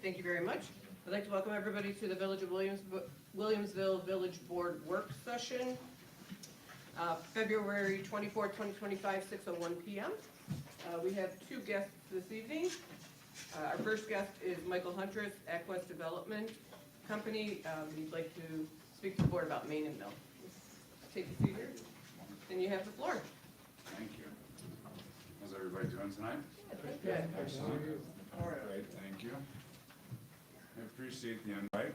Thank you very much. I'd like to welcome everybody to the Village of Williamsville Village Board Work Session, February 24, 2025, 6:01 p.m. We have two guests this evening. Our first guest is Michael Huntress, Aquest Development Company. He'd like to speak to the board about Main and Mill. Take a seat here, and you have the floor. Thank you. How's everybody doing tonight? Good. Excellent. All right, thank you. I appreciate the invite.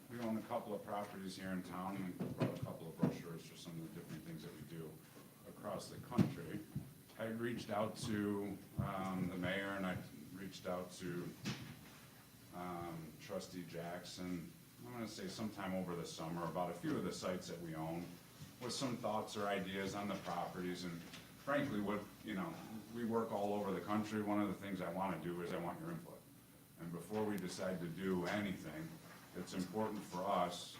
We own a couple of properties here in town and brought a couple of brochures for some of the different things that we do across the country. I reached out to the mayor and I reached out to Trustee Jackson, I'm going to say sometime over the summer, about a few of the sites that we own, with some thoughts or ideas on the properties. And frankly, we work all over the country. One of the things I want to do is I want your input. And before we decide to do anything, it's important for us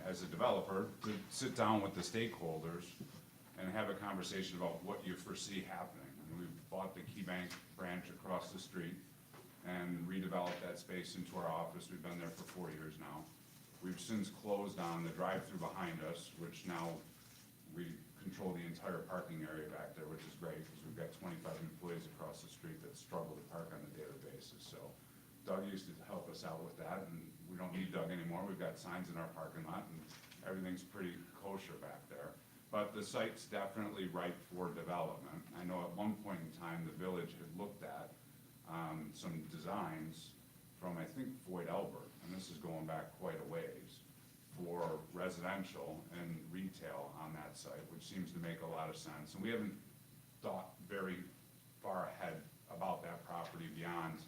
as a developer to sit down with the stakeholders and have a conversation about what you foresee happening. And we've bought the Key Bank branch across the street and redeveloped that space into our office. We've been there for 4 years now. We've since closed on the drive-through behind us, which now we control the entire parking area back there, which is great because we've got 25 employees across the street that struggle to park on a daily basis. So Doug used to help us out with that, and we don't need Doug anymore. We've got signs in our parking lot, and everything's pretty kosher back there. But the site's definitely ripe for development. I know at one point in time, the village had looked at some designs from, I think, Floyd Elbert, and this is going back quite a ways, for residential and retail on that site, which seems to make a lot of sense. And we haven't thought very far ahead about that property beyond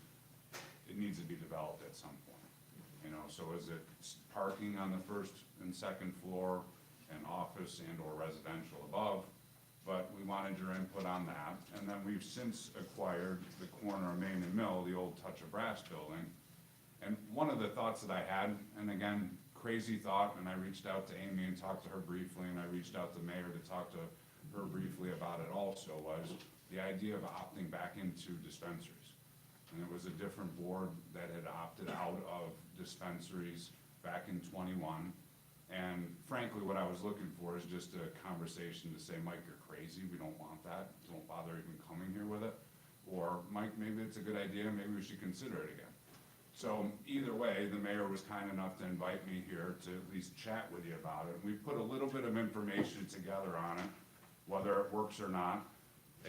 it needs to be developed at some point. You know, so is it parking on the first and second floor and office and or residential above? But we wanted your input on that. And then we've since acquired the corner of Main and Mill, the old Touch of Brass building. And one of the thoughts that I had, and again, crazy thought, and I reached out to Amy and talked to her briefly, and I reached out to the mayor to talk to her briefly about it also, was the idea of opting back into dispensaries. And it was a different board that had opted out of dispensaries back in 21. And frankly, what I was looking for is just a conversation to say, Mike, you're crazy, we don't want that, don't bother even coming here with it. Or, Mike, maybe it's a good idea, maybe we should consider it again. So either way, the mayor was kind enough to invite me here to at least chat with you about it. We put a little bit of information together on it, whether it works or not.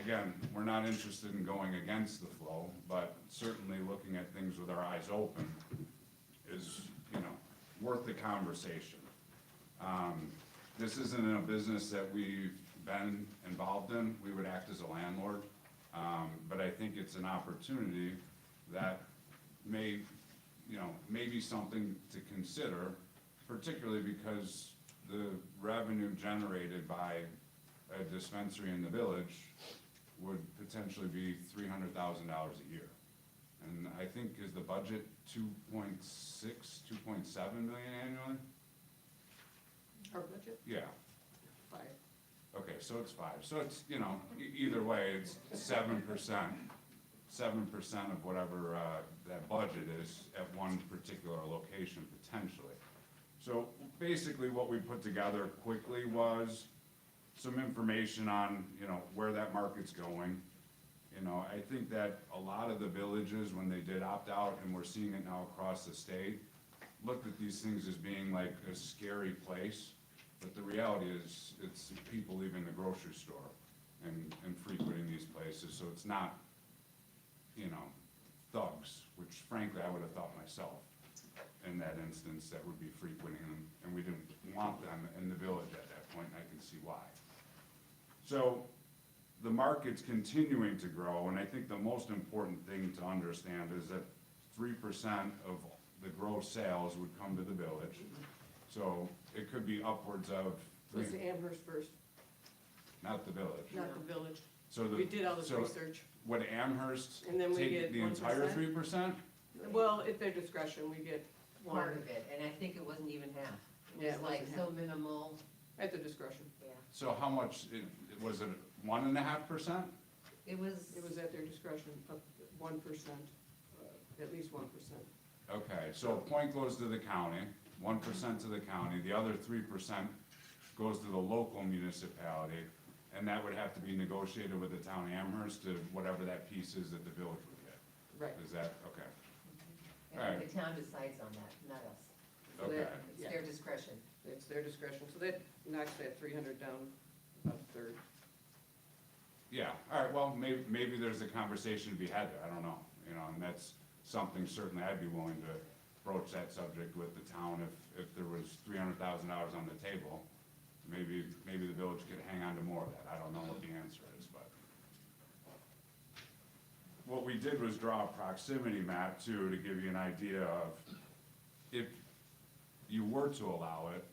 Again, we're not interested in going against the flow, but certainly looking at things with our eyes open is, worth the conversation. This isn't a business that we've been involved in. We would act as a landlord, but I think it's an opportunity that may be something to consider, particularly because the revenue generated by a dispensary in the village would potentially be $300,000 a year. And I think is the budget 2.6, 2.7 million annually? Our budget? Yeah. 5. Okay, so it's 5. So it's, either way, it's 7%. 7% of whatever that budget is at one particular location potentially. So basically what we put together quickly was some information on, where that market's going. I think that a lot of the villages, when they did opt out, and we're seeing it now across the state, looked at these things as being like a scary place. But the reality is, it's people leaving the grocery store and frequenting these places. So it's not, thugs, which frankly I would have thought myself in that instance that would be frequenting them, and we didn't want them in the village at that point, and I can see why. So the market's continuing to grow, and I think the most important thing to understand is that 3% of the gross sales would come to the village. So it could be upwards of. Was the Amherst first, Not the village. not the village. So We did all this research. Would Amherst And then we take get the entire 3%? Well, at their discretion, we get Part of it, and I think it wasn't even half. It Yeah, was it like wasn't so half. minimal, at the discretion. yeah. So how much, was it 1.5%? It was, It was at their discretion, up 1%, at least 1%. Okay, so a point goes to the county, 1% to the county, the other 3% goes to the local municipality, and that would have to be negotiated with the town of Amherst to whatever that piece is that the village would get. Right. Is that, okay, And Alright. the town decides on that, not us. So okay. that- It's yeah, their discretion. it's their discretion, so that knocks that 300 down about a third. Yeah, all right, well, maybe there's a conversation to be had there, I don't know, you know, and that's something certainly I'd be willing to broach that subject with the town if there was $300,000 on the table. Maybe the village could hang on to more of that, I don't know what the answer is, but. What we did was draw a proximity map too, to give you an idea of if you were to allow it,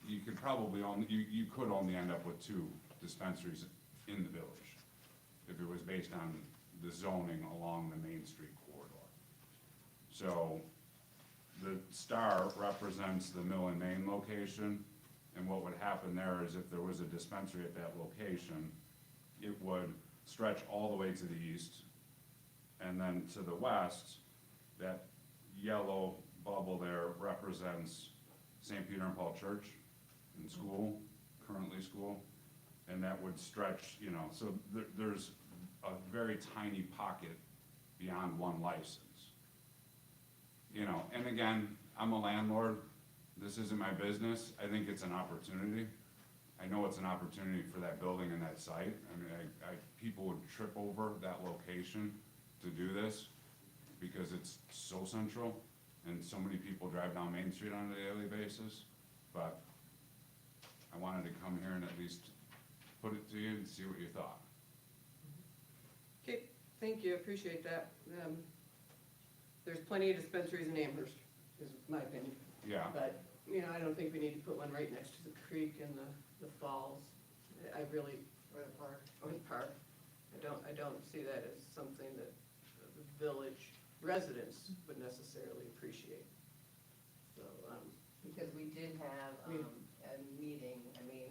you could probably only, you could only end up with 2 dispensaries in the village if it was based on the zoning along the Main Street corridor. So the star represents the Mill and Main location, and what would happen there is if there was a dispensary at that location, it would stretch all the way to the east, and then to the west, that yellow bubble there represents St. Peter and Paul Church and school, currently school, and that would stretch, you know, so there's a very tiny pocket beyond one license. You know, and again, I'm a landlord, this isn't my business, I think it's an opportunity. I know it's an opportunity for that building and that site, I mean, people would trip over that location to do this, because it's so central, and so many people drive down Main Street on a daily basis, but I wanted to come here and at least put it to you and see what you thought. Okay, thank you, appreciate that. There's plenty of dispensaries in Amherst, is my opinion. Yeah, But, you know, I don't think we need to put one right next to the creek and the falls. I really, Or the park. or the park. I don't see that as something that the village residents would necessarily appreciate. So, Because we did have, We- a meeting,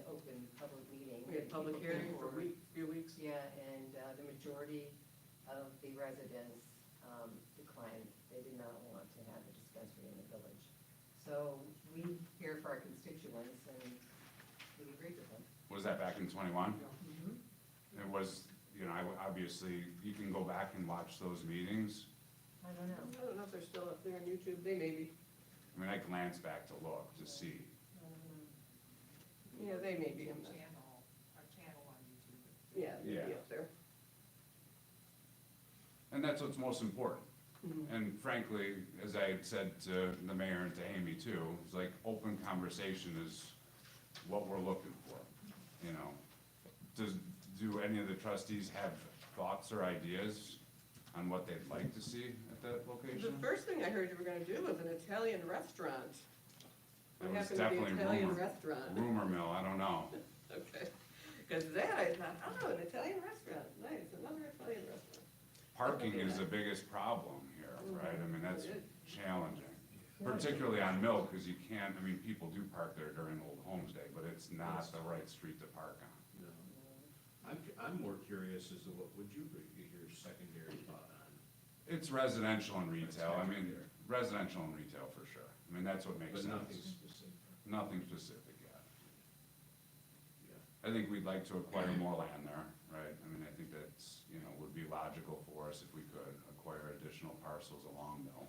open public meeting. we had public People came hearing for a forward. few weeks. Yeah, and the majority of the residents declined. They did not want to have a dispensary in the village. So we hear for our constituents, and we agreed with them. was that back in 21? Mm-hmm. It was, you know, obviously, you can go back and watch those meetings. I don't know. I don't know if they're still up there on YouTube, they may be. I mean, I glanced back to look, to see. I don't know. Yeah, they may be in the, Our channel on YouTube. yeah, they'd be Yeah. up there. And that's what's most important. Mhm. And frankly, as I had said to the mayor and to Amy too, it's like open conversation is what we're looking for, you know? Do any of the trustees have thoughts or ideas on what they'd like to see at that The location? first thing I heard you were gonna do was an Italian restaurant. What It was happened to the definitely Italian rumor. restaurant? Rumor mill, I don't know. Okay, because that I thought, oh, an Italian restaurant, nice, another Italian restaurant. Parking is the biggest problem here, right? I mean, that's It is. challenging. Particularly on Mill, because you can't, I mean, people do park there during Old Homes Day, but it's not the right street to park on. No. I'm more curious as to what would you get your secondary thought on? It's residential and retail, I mean, residential and retail for sure. I mean, that's what makes But sense. nothing specific. Nothing specific yet. Yeah. I think we'd like to acquire more land there, right? I mean, I think that's, you know, would be logical for us if we could acquire additional parcels along Mill.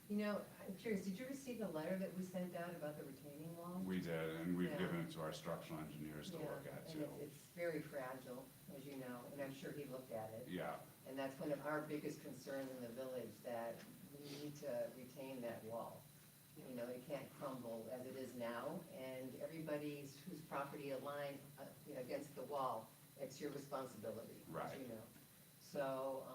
You know, I'm curious, did you receive the letter that we sent out about the retaining wall? We did, and we've Yeah. given it to our structural engineers to Yeah, look at and too. it's very fragile, as you know, and I'm sure he looked at it. Yeah, And that's one of our biggest concerns in the village, that we need to retain that wall. You know, it can't crumble as it is now, and everybody's whose property aligned, you know, against the wall, it's your responsibility, as Right. you know. So,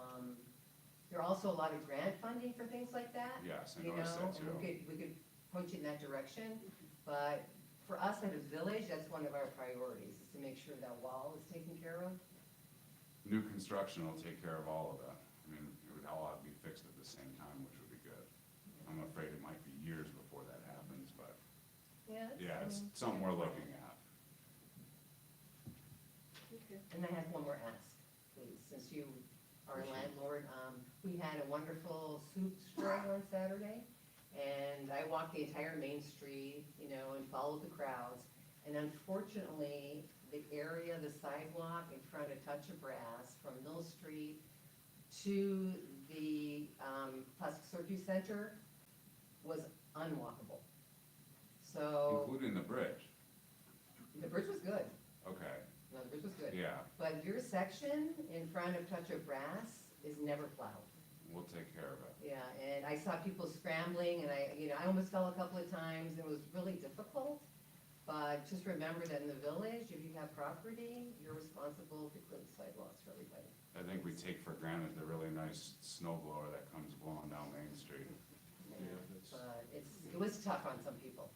there are also a lot of grant funding for things like that. yes, I You noticed know, that and too. we could point you in that direction, but for us as a village, that's one of our priorities, is to make sure that wall is taken care of. New construction will take care of all of that. I mean, it would all have to be fixed at the same time, which would be good. I'm afraid it might be years before that happens, but Yeah. yeah, it's something we're looking at. Okay. And I have one more ask, please, since you are a landlord. We had a wonderful soup spread on Saturday, and I walked the entire Main Street, you know, and followed the crowds. And unfortunately, the area, the sidewalk in front of Touch of Brass from Mill Street to the Plastic Surgery Center was unwalkable. So, Including the bridge, the bridge was good. okay, No, the bridge was good. yeah, But your section in front of Touch of Brass is never plowed. we'll take care of it. Yeah, and I saw people scrambling, and I almost fell a couple of times, and it was really difficult. But just remember that in the village, if you have property, you're responsible to clear the sidewalks for everybody. I think we take for granted the really nice snow blower that comes blowing down Main Street. Yeah, that's, But it was tough on some people.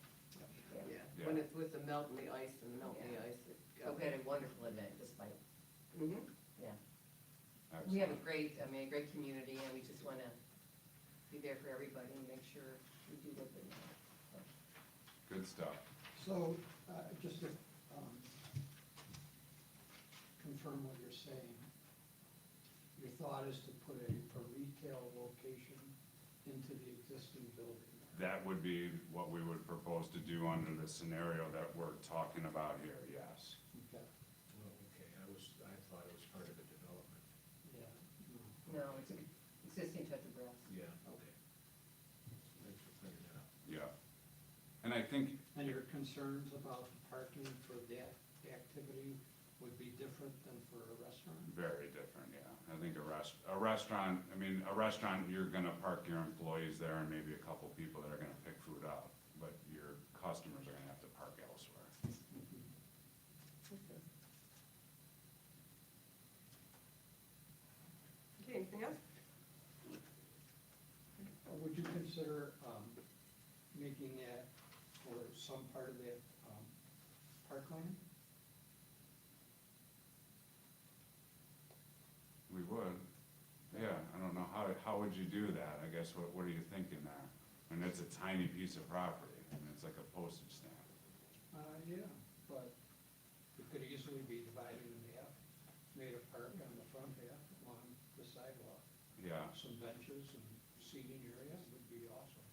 Yeah, when it's with the melt and the ice and melt and the ice. But we had a wonderful event despite, Mhm. we have a Excellent. great community, and we just wanna be there for everybody and make sure we do what they need. Good stuff. So, just to confirm what you're saying, your thought is to put a retail location into the existing building? That would be what we would propose to do under the scenario that we're talking about here, yes. Okay, well, okay, I thought it was part of the development. yeah, No, it's an existing Touch of Brass. Yeah, okay. Thanks for clearing that up. Yeah. And I think, and your concerns about the parking for that activity would be different than for a restaurant? very different, yeah. I think a restaurant, you're gonna park your employees there and maybe a couple people that are gonna pick food up, but your customers are gonna have to park elsewhere. Okay, anything else? Would you consider making that for some part of that parkland? We would, yeah, I don't know, how would you do that? I guess, what are you thinking there? And it's a tiny piece of property, and it's like a postage stamp. Yeah, but it could easily be divided in half, made a park on the front half along the sidewalk. Yeah, Some benches and seating area would be awesome.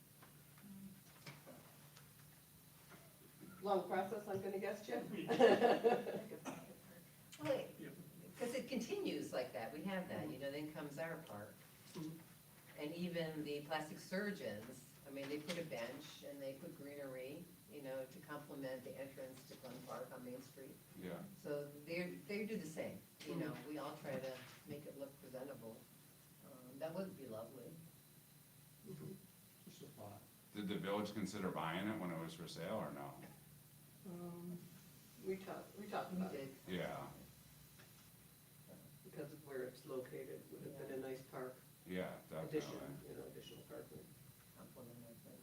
Long process, I'm gonna guess, Jim? Well, because it continues like that, we have that, you know, then comes our park. Mhm. And even the plastic surgeons, I mean, they put a bench and they put greenery, you know, to complement the entrance to Glen Park on Main Street. yeah, So they do the same, you know, we all try to make it look presentable. That would be lovely. Just a thought. did the village consider buying it when it was for sale, or no? We talked We about it, did. Yeah, because of where it's located, would have been a nice park yeah, addition, definitely. additional parking, Compliment our thing.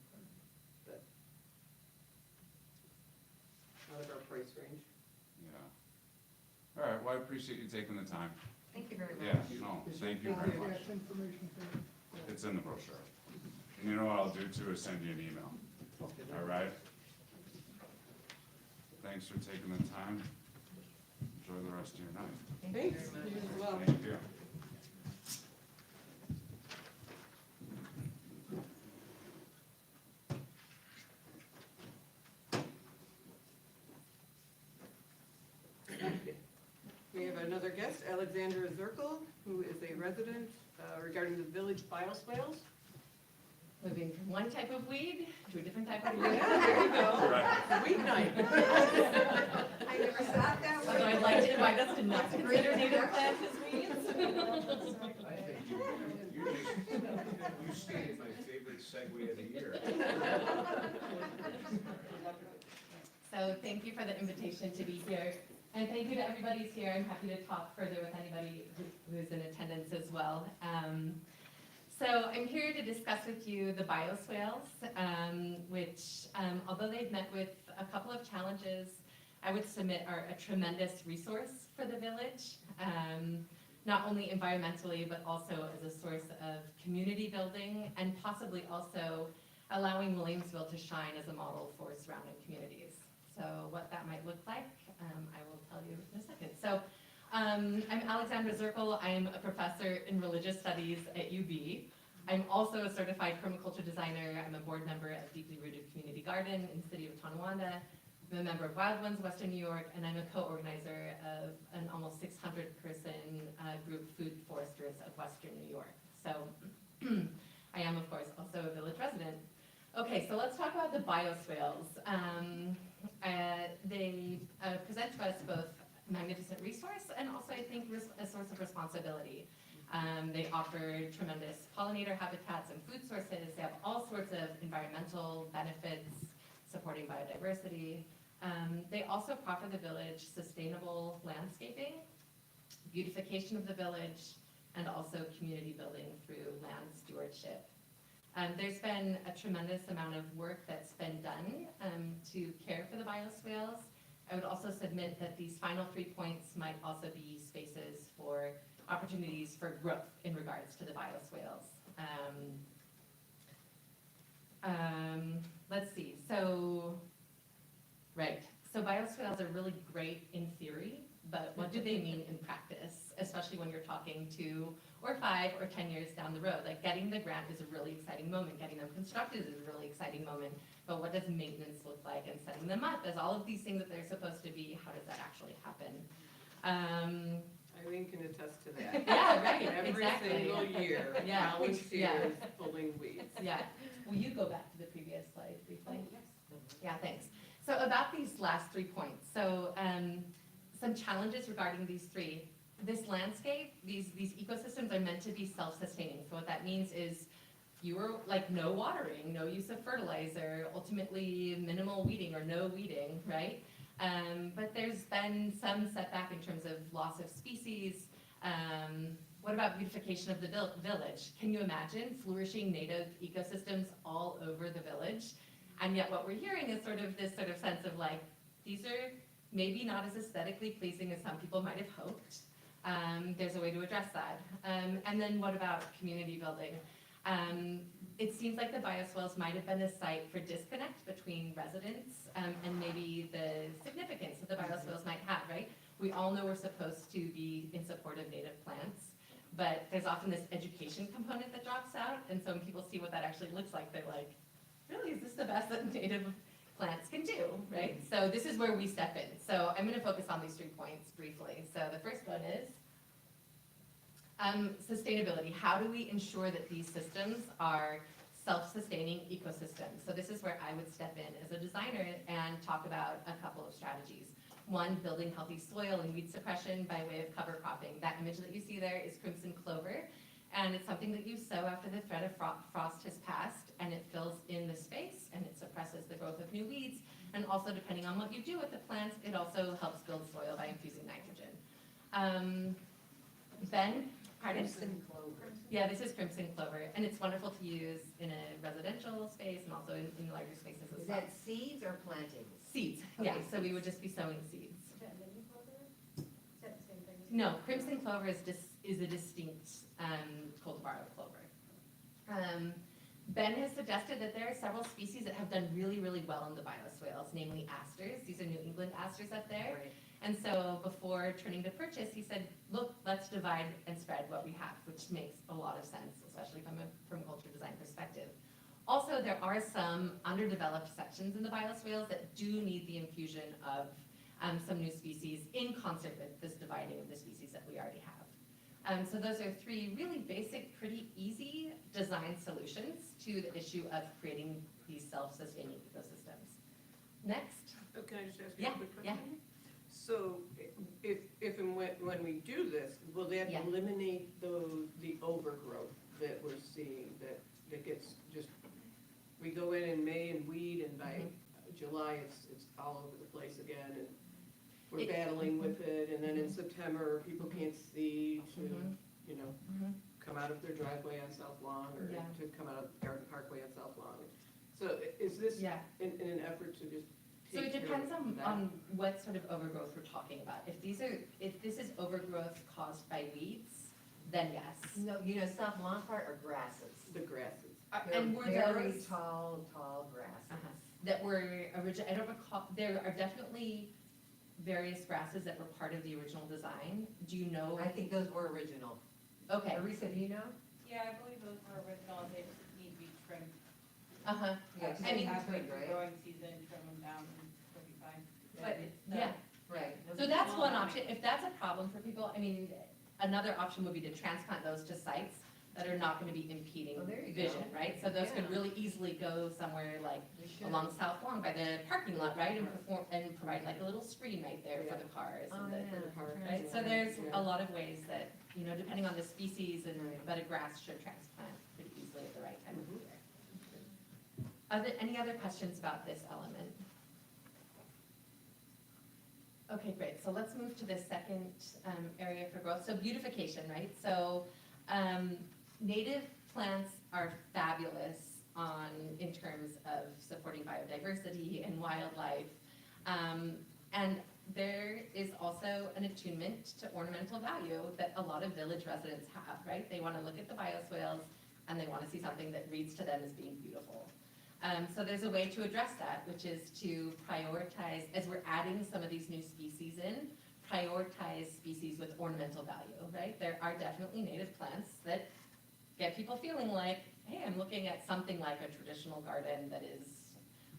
but out of our price range. Yeah. All right, well, I appreciate you taking the time. Thank you very much. Yeah, no, thank you very much. Contact information for you? It's in the brochure. And you know what I'll do too is send you an email, Okay. all right? Thanks for taking the time. Enjoy the rest of your night. Thank you Thanks, very much. you as well. Thank you. We have another guest, Alexandra Zirkle, who is a resident regarding the village bioswales. Moving from one type of weed to a different type of weed. Yeah, there you go. Right. Weed night. I never thought that Although I'd like to invite us to not consider native plants as weeds. I think you stated my favorite segue of the year. So thank you for the invitation to be here. And thank you to everybody who's here. I'm happy to talk further with anybody who's in attendance as well. So I'm here to discuss with you the bioswales, which, although they've met with a couple of challenges, I would submit are a tremendous resource for the village, not only environmentally, but also as a source of community building and possibly also allowing Williamsville to shine as a model for surrounding communities. So what that might look like, I will tell you in a second. So I'm Alexandra Zirkle. I'm a professor in religious studies at UB. I'm also a certified permaculture designer. I'm a board member of Deeply Rooted Community Garden in the city of Tonawanda. I'm a member of Wild Ones, Western New York, and I'm a co-organizer of an almost 600-person group, Food Foresters of Western New York. So I am, of course, also a village resident. Okay, so let's talk about the bioswales. They present to us both magnificent resource and also, I think, a source of responsibility. They offer tremendous pollinator habitats and food sources. They have all sorts of environmental benefits, supporting biodiversity. They also proffer the village sustainable landscaping, beautification of the village, and also community building through land stewardship. There's been a tremendous amount of work that's been done to care for the bioswales. I would also submit that these final 3 points might also be spaces for opportunities for growth in regards to the bioswales. Let's see, so, right. So bioswales are really great in theory, but what do they mean in practice, especially when you're talking 2 or 5 or 10 years down the road? Like getting the grant is a really exciting moment, getting them constructed is a really exciting moment, but what does maintenance look like and setting them up as all of these things that they're supposed to be, how does that actually happen? Eileen can attest to that. Yeah, right, Every exactly. single year, Yeah. volunteers pulling weeds. Yeah, will you go back to the previous slide briefly? Yeah, thanks. So about these last 3 points, so some challenges regarding these 3. This landscape, these ecosystems are meant to be self-sustaining. So what that means is no watering, no use of fertilizer, ultimately minimal weeding or no weeding, right? But there's been some setback in terms of loss of species. What about beautification of the village? Can you imagine flourishing native ecosystems all over the village? And yet what we're hearing is this sense of like, these are maybe not as aesthetically pleasing as some people might have hoped. There's a way to address that. And then what about community building? It seems like the bioswales might have been a site for disconnect between residents and maybe the significance that the bioswales might have, right? We all know we're supposed to be in support of native plants, but there's often this education component that drops out, and so when people see what that actually looks like, they're like, really, is this the best that native plants can do, right? So this is where we step in. So I'm gonna focus on these 3 points briefly. So the first one is sustainability. How do we ensure that these systems are self-sustaining ecosystems? So this is where I would step in as a designer and talk about a couple of strategies. 1, building healthy soil and weed suppression by way of cover cropping. That image that you see there is crimson clover, and it's something that you sow after the threat of frost has passed, and it fills in the space, and it suppresses the growth of new weeds, and also depending on what you do with the plants, it also helps build soil by infusing nitrogen. Ben? Pardon? Crimson clover. Yeah, this is crimson clover, and it's wonderful to use in a residential space and also in larger spaces as Is well. that seeds or plantings? Seeds, Okay, yeah, so we seeds. would just be sowing seeds. Is that mini clover? Is that the same thing? No, crimson clover is a distinct cultivar of clover. Ben has suggested that there are several species that have done really, really well in the bioswales, namely asters. These are New England asters up there. Right. And so before turning to purchase, he said, look, let's divide and spread what we have, which makes a lot of sense, especially from a permaculture design perspective. Also, there are some underdeveloped sections in the bioswales that do need the infusion of some new species in concert with this dividing of the species that we already have. So those are 3 really basic, pretty easy design solutions to the issue of creating these self-sustaining ecosystems. Next. Oh, can I just ask you Yeah, a quick yeah. question? So if and when we do this, will that Yeah. eliminate the overgrowth that we're seeing, that gets just, we go in May and weed, and by July, it's all over the place again, and we're battling with it, and then in September, people can't see to, you know, come out of their driveway on South Lawn, or Yeah. to come out of Garden Parkway on South Lawn. So is this Yeah. in an effort to just So it take care depends of that? on what sort of overgrowth we're talking about. If this is overgrowth caused by weeds, then yes. No, South Lawn part are grasses. The grasses. And were They're very those tall grasses. that were I don't recall, there are definitely various grasses that were part of the original design. Do you know? I think those were original. Okay. Marisa, do you know? Yeah, I believe those were original, they just need to be trimmed. Uh-huh. Yes, I mean, Halfway trimmed, through right? growing season, trim them down, and it'll be fine. Yeah. But it's the. Yeah. Right. So that's one option. If that's a problem for people, I mean, another option would be to transplant those to sites that are not gonna be impeding Oh, there you go. vision, right? So those could Yeah. really easily go somewhere like We should. along South Lawn by the parking lot, right? And provide like a little screen right there for the cars Oh, and the, yeah. right? So there's a lot of ways that, you know, depending on the species and, Right. but a grass should transplant pretty easily at the right time of Mhm. year. Any other questions about this element? Okay, great. So let's move to the second area for growth. So beautification, right? So native plants are fabulous in terms of supporting biodiversity and wildlife. And there is also an attunement to ornamental value that a lot of village residents have, right? They want to look at the bioswales and they want to see something that reads to them as being beautiful. So there's a way to address that, which is to prioritize, as we're adding some of these new species in, prioritize species with ornamental value, right? There are definitely native plants that get people feeling like, hey, I'm looking at something like a traditional garden that is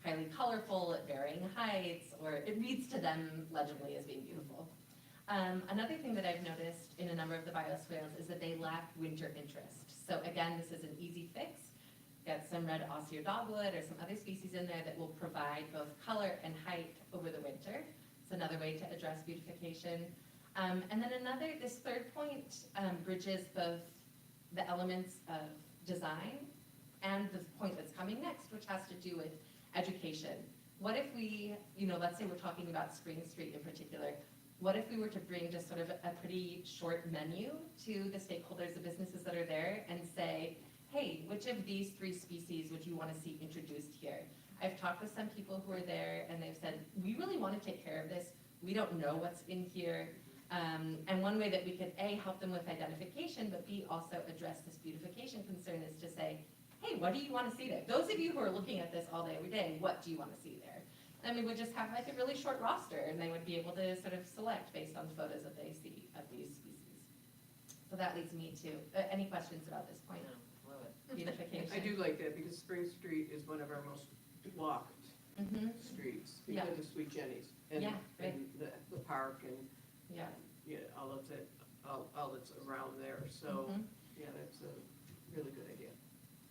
highly colorful at varying heights, or it reads to them legibly as being beautiful. Another thing that I've noticed in a number of the bioswales is that they lack winter interest. So again, this is an easy fix. Get some red osier dogwood or some other species in there that will provide both color and height over the winter. It's another way to address beautification. And then this third point bridges both the elements of design and the point that's coming next, which has to do with education. What if we, let's say we're talking about Spring Street in particular, what if we were to bring just sort of a pretty short menu to the stakeholders, the businesses that are there, and say, hey, which of these 3 species would you want to see introduced here? I've talked with some people who are there and they've said, we really want to take care of this. We don't know what's in here. And one way that we could A, help them with identification, but B, also address this beautification concern is to say, hey, what do you want to see there? Those of you who are looking at this all day, every day, what do you want to see there? And we would just have like a really short roster and they would be able to sort of select based on photos that they see of these species. So that leads me to, any questions about this point? Love it. Beautification. I do like that because Spring Street is one of our most walked Mm-hmm, streets Yeah. because of Sweet Jenny's. And, Yeah, right. and the park and, yeah. all of it, all that's around there. So, Mhm. yeah, that's a really good idea.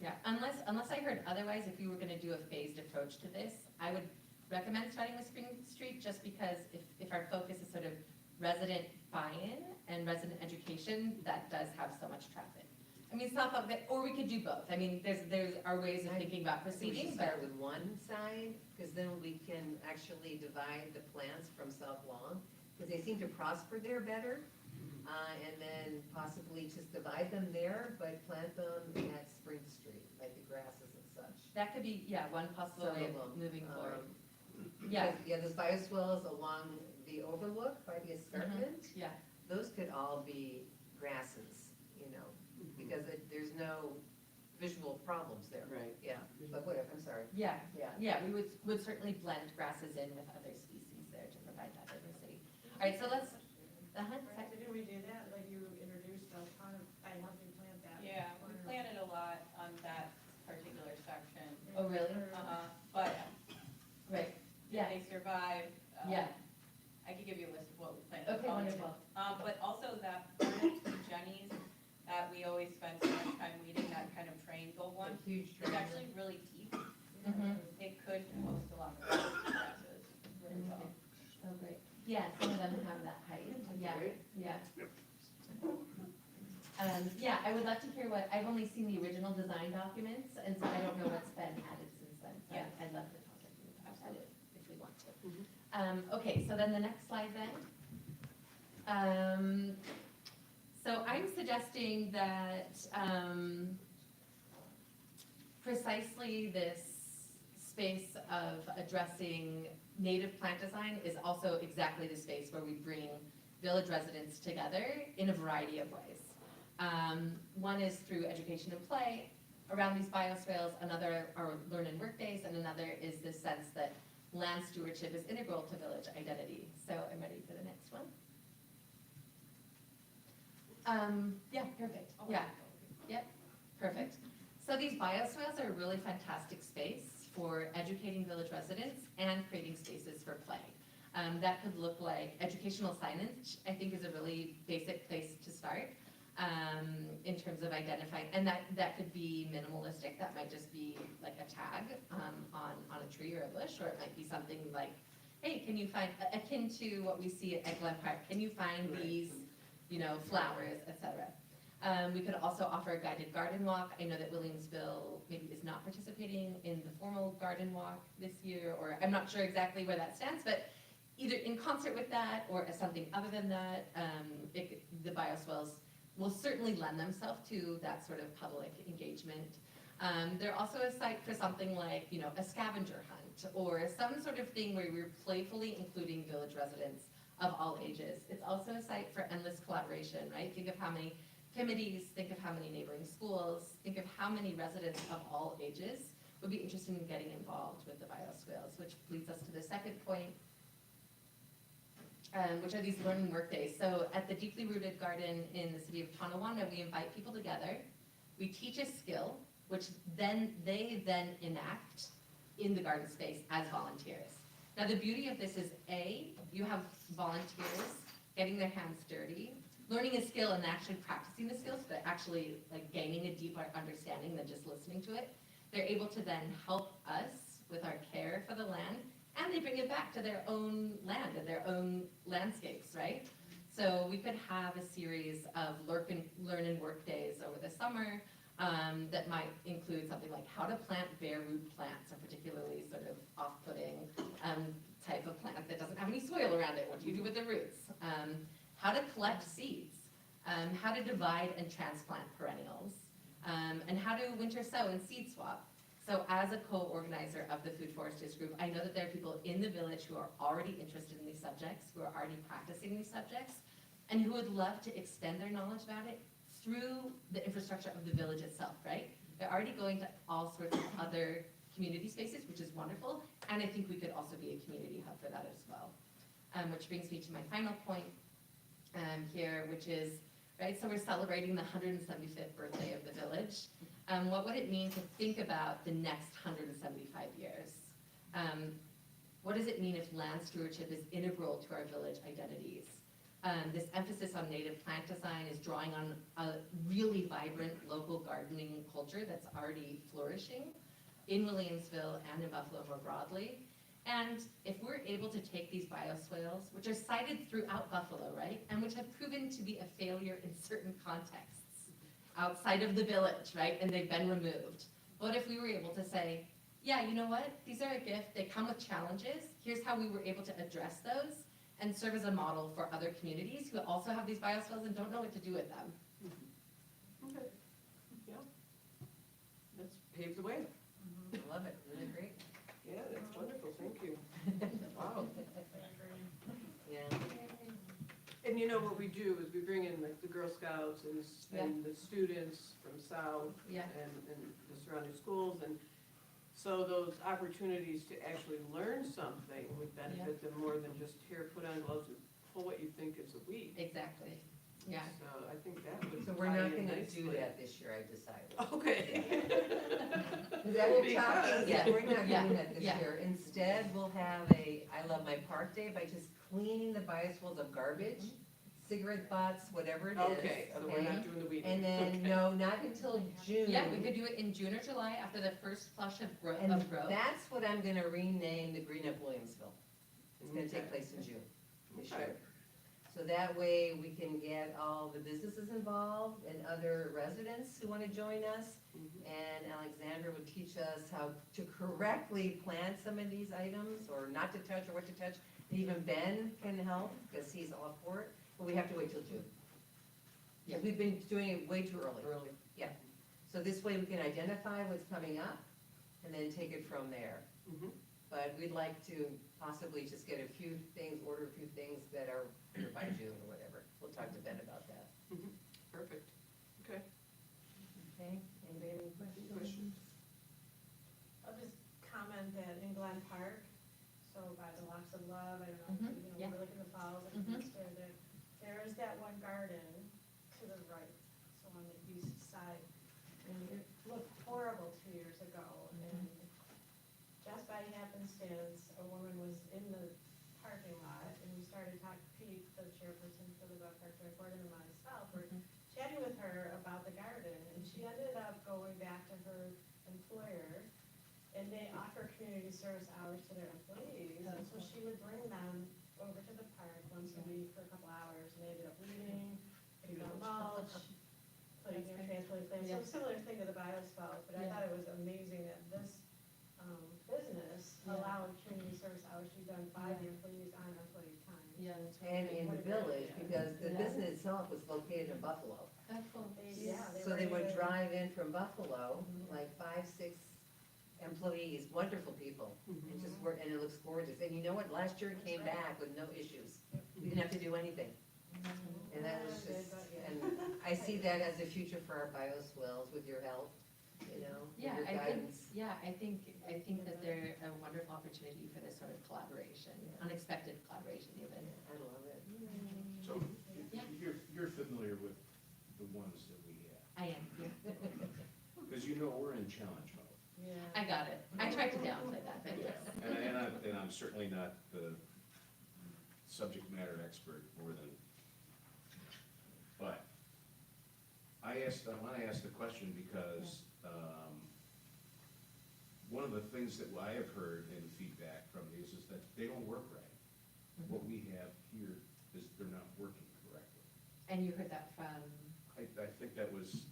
Yeah, unless I heard otherwise, if you were gonna do a phased approach to this, I would recommend starting with Spring Street just because if our focus is sort of resident buy-in and resident education, that does have so much traffic. I mean, it's not that, or we could do both. I mean, there are ways of thinking about We should proceeding, but start with one side, because then we can actually divide the plants from South Lawn, because they seem to prosper there better. And then possibly just divide them there, but plant them at Spring Street, like the grasses and such. that could be, yeah, one possible Some way of of them. moving forward. Yeah, Yeah, yeah, those bioswales along the overlook by the escarpment, yeah, those could all be grasses, because there's no visual problems there. Right. Yeah, but whatever, I'm sorry. yeah, Yeah. yeah, we would certainly blend grasses in with other species there to provide that diversity. All right, so let's, Right, so did we do that, like you introduced a ton of, I helped you plant that? Yeah, we planted a lot on that particular section. oh, really? But Right, yeah, they survived. yeah, I could give you a list of what we planted. okay, wonderful. But also that Jenny's, that we always spend so much time weeding, that kind of triangle one, A huge it's tree. actually really deep. Mhm. It could host a lot of grasses, really well. Oh, great. Yeah, some of them have that height, yeah, Great. yeah. Yeah, I would love to hear I've only seen the original design documents, and so I don't know what's been added since then. So Yeah. I'd love to talk to you about that if we want to. Okay, so then the next slide then. So I'm suggesting that, precisely this space of addressing native plant design is also exactly the space where we bring village residents together in a variety of ways. One is through education and play around these bioswales, another are learn and work days, and another is this sense that land stewardship is integral to village identity. So I'm ready for the next one. Yeah, perfect, yeah, yep, perfect. So these bioswales are a really fantastic space for educating village residents and creating spaces for play. That could look like educational signage, I think is a really basic place to start in terms of identifying, and that could be minimalistic, that might just be like a tag on a tree or a bush, or it might be something like, hey, can you find, akin to what we see at Glen Park, can you find these, you know, flowers, etc. We could also offer a guided garden walk. I know that Williamsville maybe is not participating in the formal garden walk this year, or I'm not sure exactly where that stands, but either in concert with that or as something other than that, the bioswales will certainly lend themselves to that sort of public engagement. They're also a site for something like, you know, a scavenger hunt or some sort of thing where we're playfully including village residents of all ages. It's also a site for endless collaboration, right? Think of how many committees, think of how many neighboring schools, think of how many residents of all ages would be interested in getting involved with the bioswales, which leads us to the second point, which are these learning work days. So at the Deeply Rooted Garden in the city of Tonawanda, we invite people together, we teach a skill, which they then enact in the garden space as volunteers. Now the beauty of this is you have volunteers getting their hands dirty, learning a skill and actually practicing the skills, but actually like gaining a deeper understanding than just listening to it. They're able to then help us with our care for the land, and they bring it back to their own land and their own landscapes, right? So we could have a series of learn and work days over the summer that might include something like how to plant bare root plants, a particularly sort of off-putting type of plant that doesn't have any soil around it. What do you do with the roots? How to collect seeds, how to divide and transplant perennials, and how to winter sow and seed swap. So as a co-organizer of the Food Foresters Group, I know that there are people in the village who are already interested in these subjects, who are already practicing these subjects, and who would love to extend their knowledge about it through the infrastructure of the village itself, right? They're already going to all sorts of other community spaces, which is wonderful, and I think we could also be a community hub for that as well. Which brings me to my final point here, which is, right, so we're celebrating the 175th birthday of the village. What would it mean to think about the next 175 years? What does it mean if land stewardship is integral to our village identities? This emphasis on native plant design is drawing on a really vibrant local gardening culture that's already flourishing in Williamsville and in Buffalo more broadly. And if we're able to take these bioswales, which are cited throughout Buffalo, right, and which have proven to be a failure in certain contexts outside of the village, right, and they've been removed. What if we were able to say, yeah, you know what, these are a gift, they come with challenges, here's how we were able to address those and serve as a model for other communities who also have these bioswales and don't know what to do with them. Okay, yeah. Let's pave the way. I love it, really great. Yeah, that's wonderful, thank you. Wow. Yeah. And you know what we do is we bring in like the Girl Scouts and the students from South Yeah. and the surrounding schools, and so those opportunities to actually learn something would benefit them more than just here, put on gloves and pull what you think is a weed. Exactly, yeah. So I think that would So we're tie not in gonna do nicely. that this year, I decided. Okay. Is that what we're Because- talking? Yeah. We're not Yeah. doing that this Yeah. year. Instead, we'll have a I Love My Park Day by just cleaning the bioswales of garbage, cigarette butts, whatever it is. Okay, so we're not doing the weeding. And then, Okay. no, not until June. Yeah, we could do it in June or July after the first flush of growth. And that's what I'm gonna rename the Green Up Williamsville. It's gonna take place in June this Okay. year. So that way we can get all the businesses involved and other residents who wanna join us. Mhm. And Alexandra would teach us how to correctly plant some of these items, or not to touch, or what to touch. And even Ben can help, because he's all for it, but we have to wait till June. Yeah, we've been doing it way too early. Yeah, so this way we can identify what's coming up, and then take it from there. Mhm. But we'd like to possibly just get a few things, order a few things that are here by June or whatever. We'll talk to Ben about that. Mhm. Perfect. Okay. Okay, anybody have any questions? Questions? I'll just comment that in Glen Park, House of Love, I don't know, Mhm, yeah. we're looking at the falls and Mhm. Easter, there is that one garden to the right, so on the east side. And it looked horrible 2 years ago, and just by happenstance, a woman was in the parking lot, and we started talking, Pete, the chairperson for the dog park board, and myself, were chatting with her about the garden, and she ended up going back to her employer, and they offer community service hours to their employees, and so she would bring them over to the park once a week for a couple hours, and they ended up weeding, putting down mulch, putting in transplant plants, so similar thing to the biospout, but I Yeah. thought it was amazing that this, business Yeah. allowed community service hours to be done by the employees on employee time. Yeah. And in the village, because the Yeah. business itself was located in Buffalo. That's cool. So they would drive in from Buffalo, Mhm. like 5, 6 employees, wonderful people, and just work, and it looks gorgeous. And you know what, last year it came back with no issues. We didn't have to do anything. And that was just, and I see that as a future for our bioswales with your help, you know, with Yeah, your I think, guidance. I think that they're a wonderful opportunity for this sort of collaboration, unexpected collaboration even. I love it. So, Yeah. you're familiar with the ones that we have, I am, yeah. because you know we're in challenge mode. Yeah. I got it. I tried to downplay that, but yes. And I'm certainly not the subject matter expert more than, but I wanna ask the question because, one of the things that I have heard in feedback from these is that they don't work right. What we have here is they're not working correctly. And you heard that from, I think that was,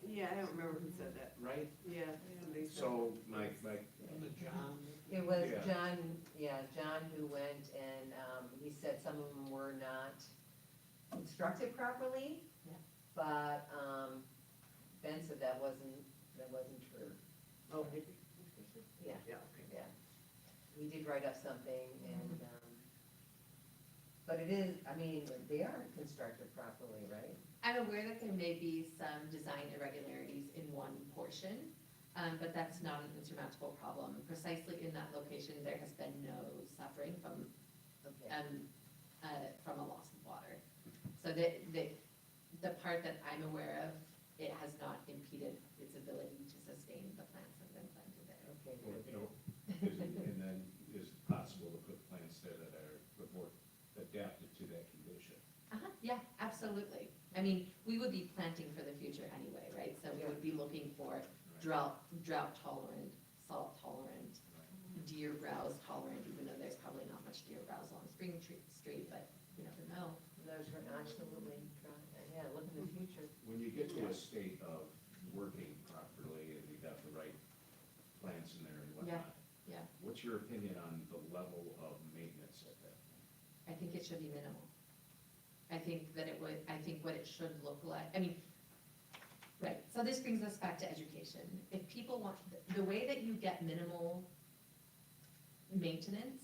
Yeah, I don't remember who said that. right? Yeah, somebody said. So, my, The John, It was Yeah. John who went and, he said some of them were not constructed properly. Yeah. But, Ben said that wasn't true. Oh, maybe. Yeah, Yeah, okay. yeah. We did write up something and, but it is, I mean, they are constructed properly, right? I'm aware that there may be some design irregularities in one portion, but that's not an insurmountable problem. Precisely in that location, there has been no suffering from, Okay. from a loss of water. So the part that I'm aware of, it has not impeded its ability to sustain the plants that have been planted there. Okay, Or, good. you know, and then is it possible to put plants there that are more adapted to that condition? Yeah, absolutely. I mean, we would be planting for the future anyway, right? So we would be looking for drought tolerant, salt tolerant, deer browse tolerant, even though there's probably not much deer browse along Spring Street, but you never know. Those are absolutely, yeah, look in the future. When you get to a state of working properly and you got the right plants in there and whatnot, Yeah, what's your opinion on the level of maintenance at that? I think it should be minimal. I think what it should look like, I mean, right, so this brings us back to education. If people want, the way that you get minimal maintenance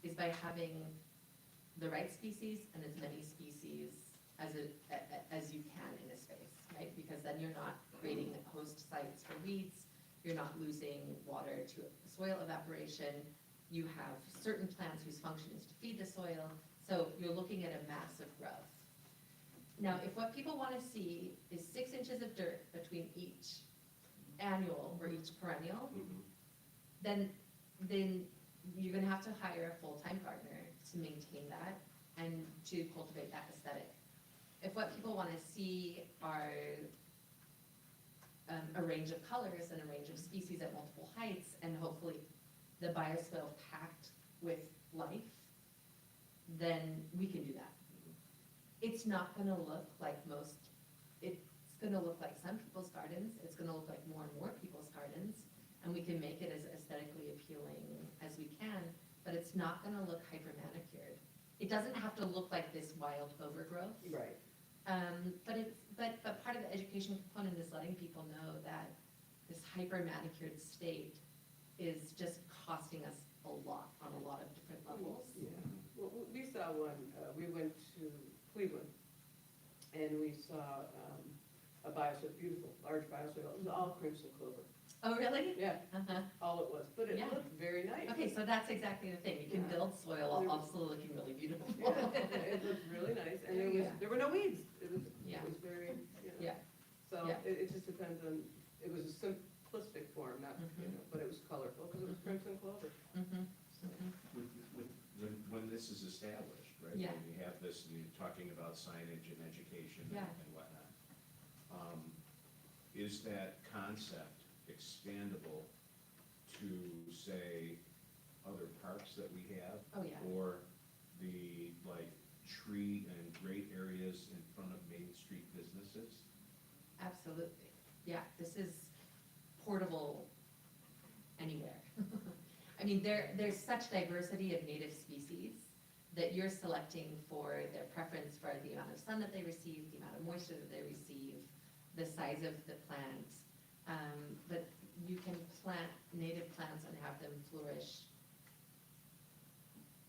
is by having the right species and as many species as you can in a space, right? Because then you're not creating host sites for weeds, you're not losing water to soil evaporation, you have certain plants whose function is to feed the soil, so you're looking at a massive growth. Now, if what people want to see is 6 inches of dirt between each annual or each perennial, then you're gonna have to hire a full-time gardener to maintain that and to cultivate that aesthetic. If what people wanna see are a range of colors and a range of species at multiple heights, and hopefully the biosphere packed with life, then we can do that. It's not gonna look like it's gonna look like some people's gardens, it's gonna look like more and more people's gardens, and we can make it as aesthetically appealing as we can, but it's not gonna look hyper manicured. It doesn't have to look like this wild overgrowth. Right. But part of the education component is letting people know that this hyper manicured state is just costing us a lot on a lot of different levels. Yeah, well, we saw one, we went to Cleveland, and we saw a bioswale, beautiful, large bioswale, it was all crimson clover. Oh, really? Yeah, Uh-huh. all it was, but it Yeah. looked very nice. Okay, so that's exactly the thing, you can Yeah. build soil while also looking really beautiful. Yeah, it looked really nice, and Yeah. there were no weeds, it Yeah. was very, Yeah. So Yeah. it just depends on, it was a simplistic form, not, but it was colorful, because it was crimson clover. Mhm. When this is established, right? Yeah. When you have this, and you're talking about signage and education Yeah. and whatnot. Is that concept expandable to, say, other parks that we have? Oh, yeah. Or the, like, tree and great areas in front of Main Street businesses? Absolutely, yeah, this is portable anywhere. I mean, there's such diversity of native species that you're selecting for their preference for the amount of sun that they receive, the amount of moisture that they receive, the size of the plant. But you can plant native plants and have them flourish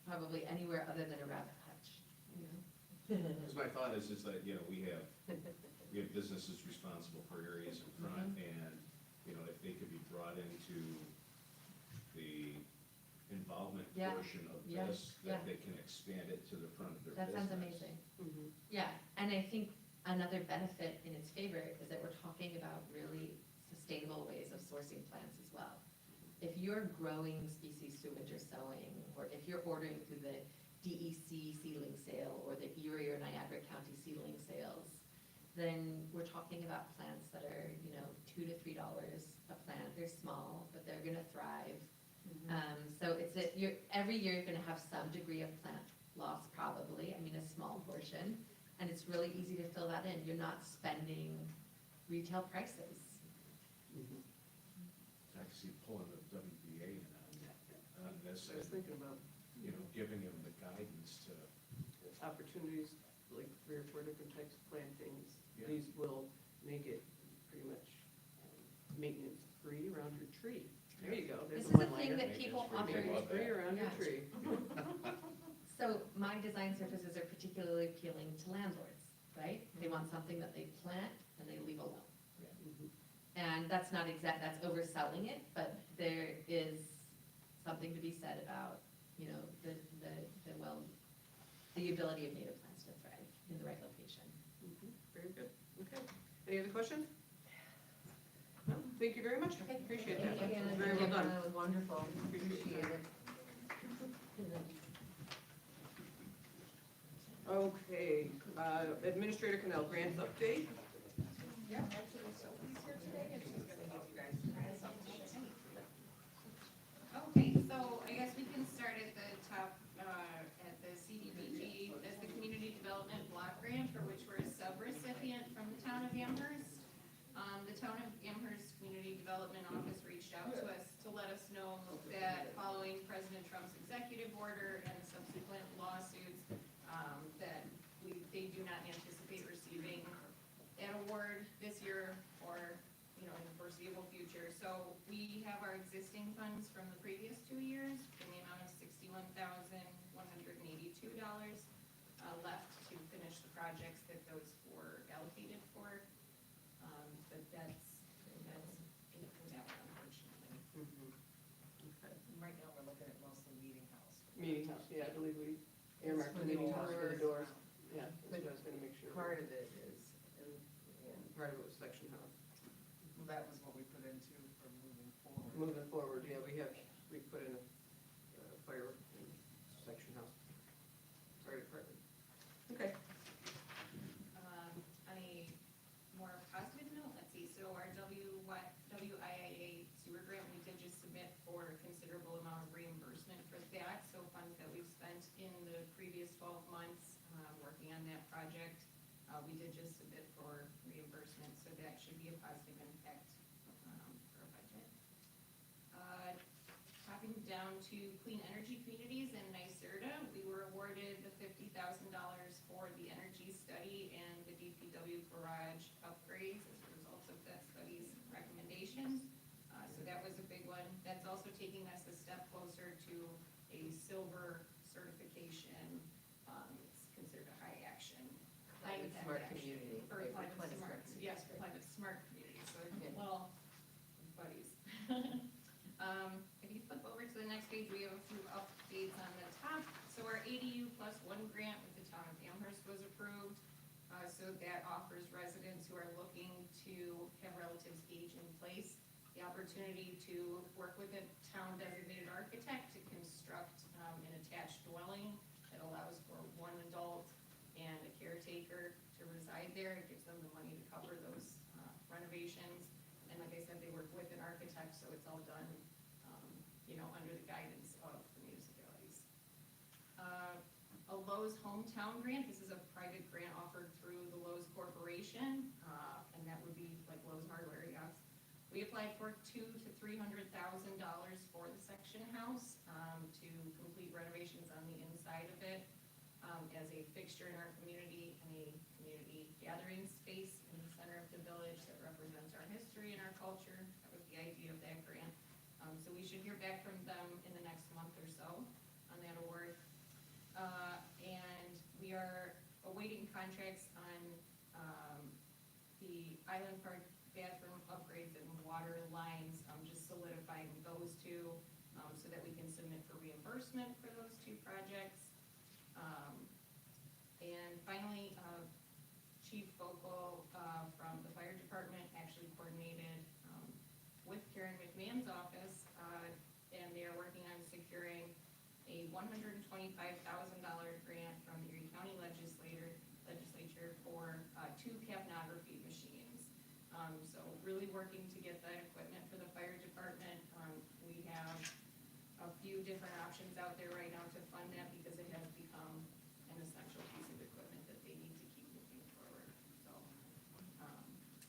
probably anywhere other than a rabbit hutch, you know? Because my thought is that, we have businesses responsible for areas in front, and, if they could be brought into the involvement Yeah, portion of yeah, this, yeah. that they can expand it to the front of their That business. sounds amazing. Mhm. Yeah, and I think another benefit in its favor is that we're talking about really sustainable ways of sourcing plants as well. If you're growing species through winter sowing, or if you're ordering through the DEC seedling sale or the Erie or Niagara County seedling sales, then we're talking about plants that are, $2 to $3 a plant. They're small, but they're gonna thrive. So every year you're gonna have some degree of plant loss probably, a small portion, and it's really easy to fill that in. You're not spending retail prices. I can see pulling the WBA in on this, I was thinking about giving them the guidance to, opportunities, like 3 or 4 different types of plantings. Yeah. These will make it pretty much maintenance free around your tree. There you go, there's This a is a thing one-liner. that people Maintenance free, often, they love Free that. around your Yeah. tree. so my design surfaces are particularly appealing to landlords, right? They want something that they plant and they leave alone. Mhm. And that's not that's overselling it, but there is something to be said about, the ability of native plants to thrive in the right location. Mhm. Very good, okay. Any other questions? No, thank you very much, appreciate that. Thank you. Very well done. That was wonderful, Appreciate appreciate it. it. Okay, Administrator Canal, grants update? Yeah, actually, Sophie's here today, and she's gonna give you guys grants update. Okay, so I guess we can start at the top, at the CDBG, as the Community Development Block Grant, for which we're a sub-recipient from the town of Amherst. The town of Amherst Community Development Office reached out to us to let us know that following President Trump's executive order and subsequent lawsuits, that they do not anticipate receiving an award this year or, in the foreseeable future. So we have our existing funds from the previous 2 years in the amount of $61,182 left to finish the projects that those were allocated for. But that's it for that one, unfortunately. Okay. Right now, we're looking at mostly Meeting House. Meeting house, yeah, I believe we earmarked the meeting house for the doors. Yeah, that's what I was gonna make sure. Part of it is, Part of it was section house. Well, that was what we put into for moving forward. Moving forward, yeah, we put in a fire and section house. Fire department. Okay. On a more positive note, let's see, so our WIA sewer grant, we did just submit for a considerable amount of reimbursement for that. So funds that we've spent in the previous 12 months, working on that project, we did just submit for reimbursement, so that should be a positive impact for our budget. Hopping down to clean energy communities in NYSERDA, we were awarded the $50,000 for the energy study and the DPW garage upgrades as a result of that study's recommendations. So that was a big one. That's also taking us a step closer to a silver certification. It's considered a high action. Climate impact smart action. community. For Right, climate climate smart, smart yes, for climate smart community, so Okay. little buddies. If you flip over to the next page, we have a few updates on the top. So our ADU plus one grant with the town of Amherst was approved. So that offers residents who are looking to have relatives age in place the opportunity to work with a town designated architect to construct an attached dwelling that allows for one adult and a caretaker to reside there. It gives them the money to cover those renovations. And like I said, they work with an architect, so it's all done, under the guidance of the municipalities. A Lowe's hometown grant, this is a private grant offered through the Lowe's Corporation, and that would be like Lowe's Hardware, yes. We applied for $200,000 to $300,000 for the section house, to complete renovations on the inside of it, as a fixture in our community and a community gathering space in the center of the village that represents our history and our culture. That was the idea of that grant. So we should hear back from them in the next month or so on that award. And we are awaiting contracts on the Island Park bathroom upgrades and water lines, just solidifying those two, so that we can submit for reimbursement for those two projects. And finally, Chief Focal from the fire department actually coordinated with Karen McMahon's office, and they are working on securing a $125,000 grant from the Erie County legislature for 2 capnography machines. So really working to get that equipment for the fire department. We have a few different options out there right now to fund that because it has become an essential piece of equipment that they need to keep moving forward, so.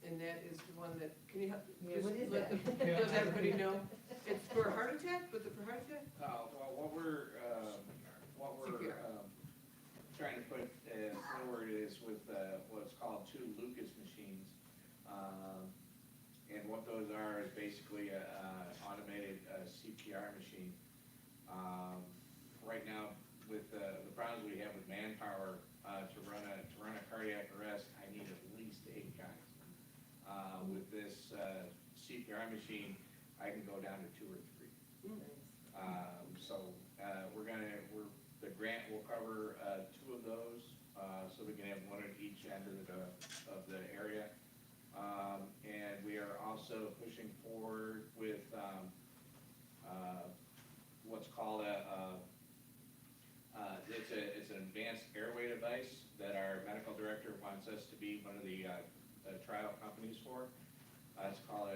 And that is the one that, can you help? Yeah, what is let that? the- Does everybody know? It's for a heart attack, was it for heart attack? Well, what we're CPR. trying to put forward is with what's called 2 Lucas machines. And what those are is basically a automated CPR machine. Right now, with the problems we have with manpower, to run a cardiac arrest, I need at least 8 guys. With this CPR machine, I can go down to 2 or 3. So the grant will cover 2 of those, so we can have 1 at each end of the area. And we are also pushing forward with what's called it's an advanced airway device that our medical director wants us to be one of the trial companies for. It's called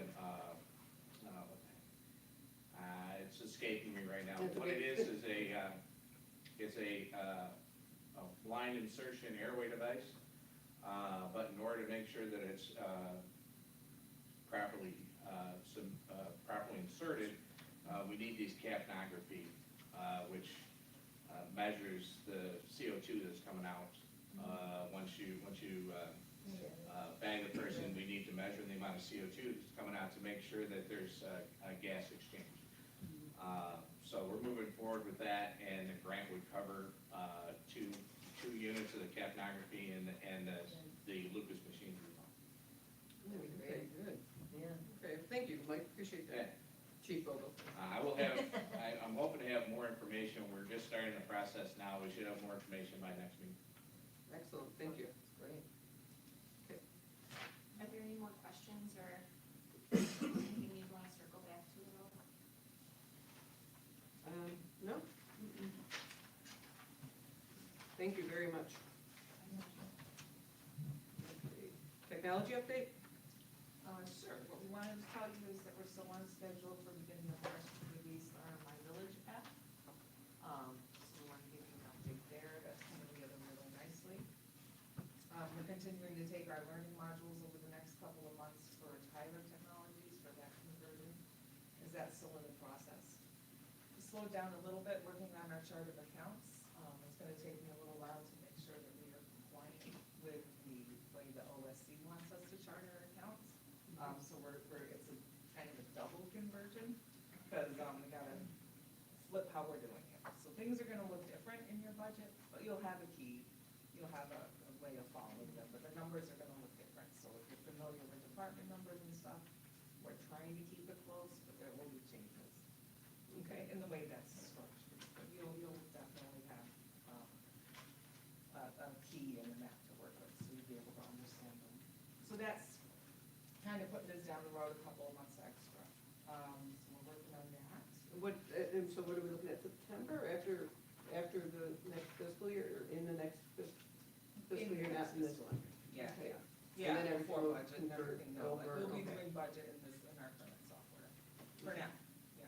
it's escaping me right now. What it is it's a blind insertion airway device, but in order to make sure that it's properly inserted, we need these capnography, which measures the CO2 that's coming out. Once you bag the person, we need to measure the amount of CO2 that's coming out to make sure that there's a gas exchange. So we're moving forward with that, and the grant would cover two units of the capnography and the Lucas machines. That'd be Okay, great. good. Yeah. Okay, thank you, Mike, appreciate that. Chief Vogel. I'm hoping to have more information. We're just starting the process now. We should have more information by next meeting. Excellent, thank you. Great. Are there any more questions or anything you want to circle back to at all? No? Mm-mm. Thank you very much. Okay. Technology update? Sure, what we wanted to tell you is that we're still on schedule for beginning of March to release our My Village app. So we want to give you an update there, that's coming together really nicely. We're continuing to take our learning modules over the next couple of months for Tyler Technologies for that conversion, because that's still in the process. We slowed down a little bit working on our chart of accounts. It's gonna take me a little while to make sure that we are compliant with the way the OSC wants us to chart our accounts. So it's a kind of a double conversion, because we gotta flip how we're doing it. So things are gonna look different in your budget, but you'll have a key, you'll have a way of following them, but the numbers are gonna look different. So if you're familiar with department numbers and stuff, we're trying to keep it close, but there will be changes. Okay, in the way that's structured, but you'll definitely have, a key and a map to work with, so you'll be able to understand them. So that's kind of putting this down the road a couple of months extra. So we're working on that. And so what are we looking at, September, after the next fiscal year, or in the next fiscal In the year, not next in this one? Yeah, Okay. yeah, And then everything before will budget and convert everything, no, like, over, we'll be okay. doing budget in this, in our current software, for now, yeah.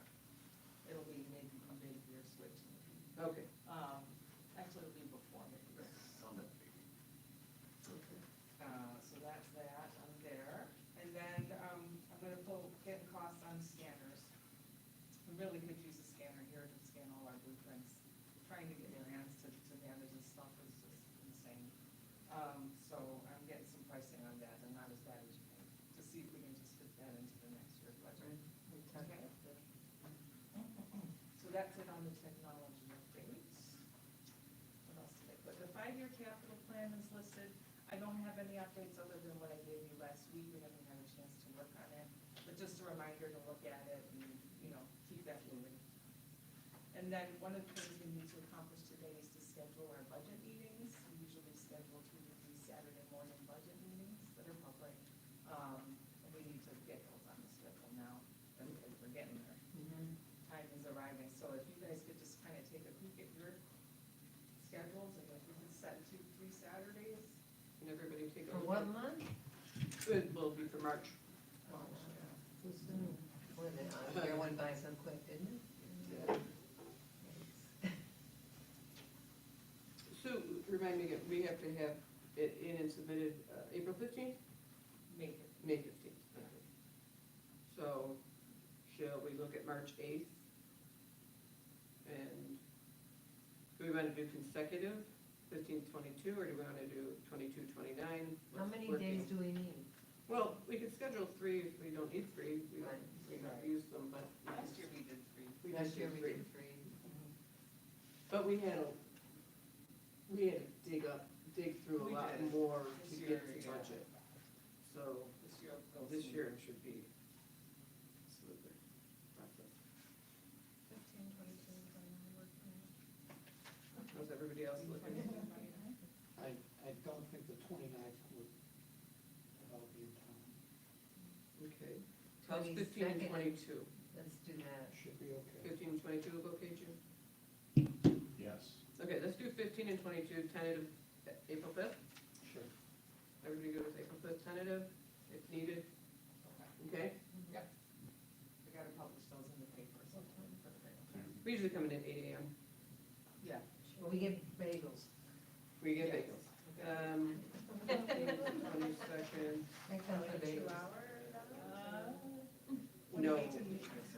It'll be maybe a mid-year switch. Okay. Actually, it'll be before mid-year. So that's that on there, and then, I'm gonna get costs on scanners. We really could use a scanner here to scan all our blueprints. Trying to get grants to manage this stuff is just insane. So I'm getting some pricing on that, and not as bad as you think, to see if we can just fit that into the next year's budget. Okay? So that's it on the technology updates. What else did I put? The 5-year capital plan is listed. I don't have any updates other than what I gave you last week. We haven't had a chance to work on it. But just a reminder to look at it and, keep that moving. And then one of the things we need to accomplish today is to schedule our budget meetings. We usually schedule 2 to 3 Saturday morning budget meetings that are public. And we need to get those on the schedule now, and we're getting there. Time is arriving, so if you guys could just kind of take a peek at your schedules, and if we can set 2 to 3 Saturdays. And everybody take a For look what at- month? It will be for March. Too soon. Boy, the year went by so quick, didn't it? Sue, remind me again, we have to have it in and submitted, April 15th? Make it. May 15th. Okay. So, shall we look at March 8th? And do we want to do consecutive, 15, 22, or do we want to do 22, 29? How many What's days working? do we need? Well, we could schedule 3 if we don't need 3, we Right. don't use them, but. Last year we did 3. We Last just year did we 3. did 3. But we had to dig through a We lot did. more This to year, get to yeah. budget. So, This year will go this smooth. year it should be smoother process. 15, 22, 29 working. How's everybody else looking? I don't think the 29th would, I'll be in town. Okay. How's 15 and 22nd. 22? Let's do that. Should be okay. 15 and 22 look okay, Jim? Yes. Okay, let's do 15 and 22 tentative April 5th. Sure. Everybody good with April 5th tentative, if needed? Okay? Yep. We gotta publish those in the paper sometime for the paper. We usually come in at 8 a.m. Yeah. Well, we get bagels. We get Yes. bagels. 22nd. I come for bagels. 2 hour, No,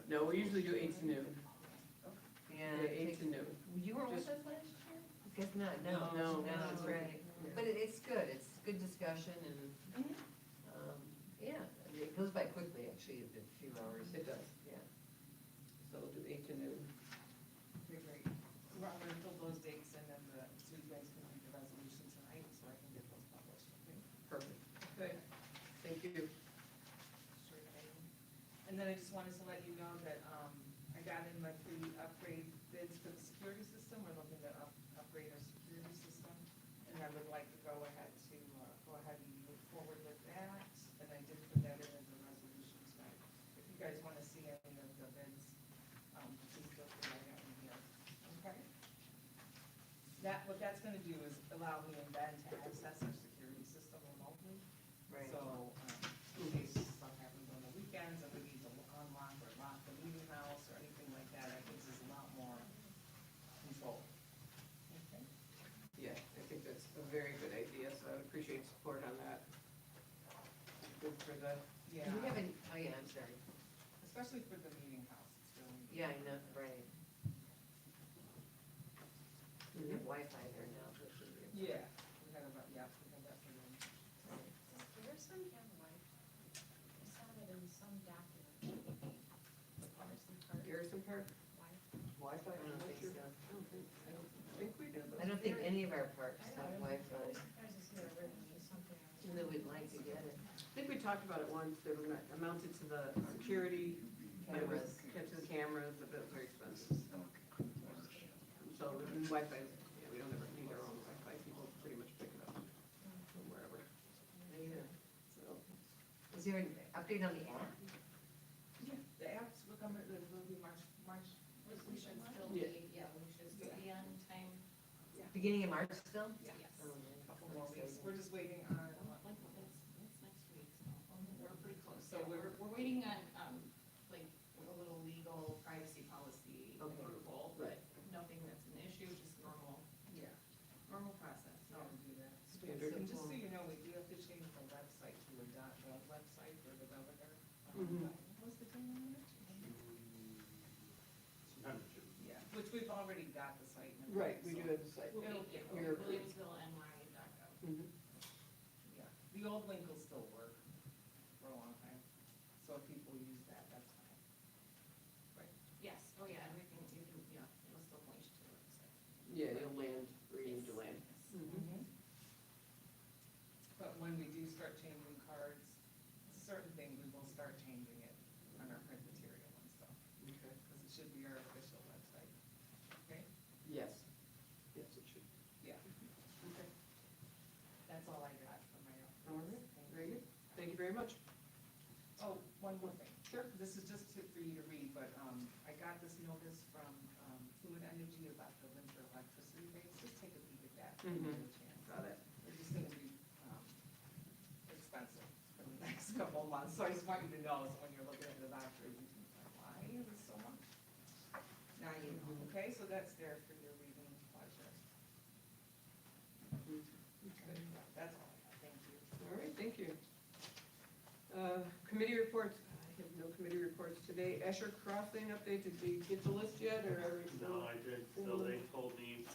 no, we usually do 8 to noon. Yeah. Yeah, 8 to noon. You were with Just- us last year? Guess not, no, No. no, that's right. But it's good, it's good discussion and, yeah, it goes by quickly, actually, a few hours. It does. Yeah. So we'll do 8 to noon. Okay, great. Well, I'm gonna fill those dates in and so you guys can read the resolution tonight, so I can get those published, okay? Perfect. Okay, thank you. Sure thing. And then I just wanted to let you know that, I got in my 3 upgrade bids for the security system. We're looking to upgrade our security system. And I would like to go ahead and move forward with that. And I did put that in as a resolution tonight. If you guys wanna see any of the bids, please feel free, I got them here, okay? What that's gonna do is allow me and Ben to access our security system remotely. Right. So, in case stuff happens on the weekends and we need to unlock or lock the meeting house or anything like that, it gives us a lot more control. Okay? Yeah, I think that's a very good idea, so I would appreciate support on that. Good for the, Yeah, Do we have any, oh yeah, I'm sorry. especially for the meeting house, it's really. Yeah, I know, right. We have Wi-Fi there now, which is good. Yeah, we had that for them. Garrison have Wi-Fi. I saw it in some document. Garrison Park Garrison Park Wi-Fi. Wi-Fi? I don't think so. I don't think we do. I don't think any of our parks I have know, Wi-Fi, I just hear it written or something. even though we'd like to get it. I think we talked about it once, they were amounted to the security Cameras. Catch the cameras, but that's very expensive. So, and Wi-Fi, yeah, we don't ever need our own Wi-Fi, people pretty much pick it up from wherever, Yeah. so. Is there an update on the app? Yeah, the apps will come, it will be March. We should still Yeah. be, we should still be on time. Beginning of March still? Yes. Oh, man. Couple more weeks, we're just waiting on, Like, it's next week, so. we're pretty close, So so we're waiting on, like, a little legal privacy policy Okay. approval. Right. Nothing that's an issue, just normal process, so. I'll do that. Standard. And just so you know, we do have to change the website to a .gov website for the governor. Mhm. What's the thing on it? Yeah, which we've already got the site. and Right, we everything, do have the site. We'll It'll- be, yeah, We're- Williamsville.ny.gov. Mhm. Yeah, the old link will still work for a long time, so if people use that, that's fine. Yes, oh yeah, everything, you can, it'll still point you to the website. Yeah, you'll land where you need to land. Yes. Mhm. But when we do start changing cards, certain things, we will start changing it on our print material and stuff, Okay. because it should be our official website, okay? Yes, yes, it should. Yeah, Okay. that's all I got for my All updates. right, very good. Thank you very much. Oh, one more thing. Sure. This is just for you to read, but I got this notice from Fluid Energy about the winter electricity rates. Just take a peek at that when you get a chance. Got it. It's just gonna be expensive for the next couple of months, so I just want you to know, so when you're looking at the vouchers, you can like, why is it so much? Now you know, okay? So that's there for your reading pleasure. Good. That's all I got. Thank you. All right, thank you. Committee reports, I have no committee reports today. Escher Crossing update, did we get the list yet, or are we still? No, I did, so they told me,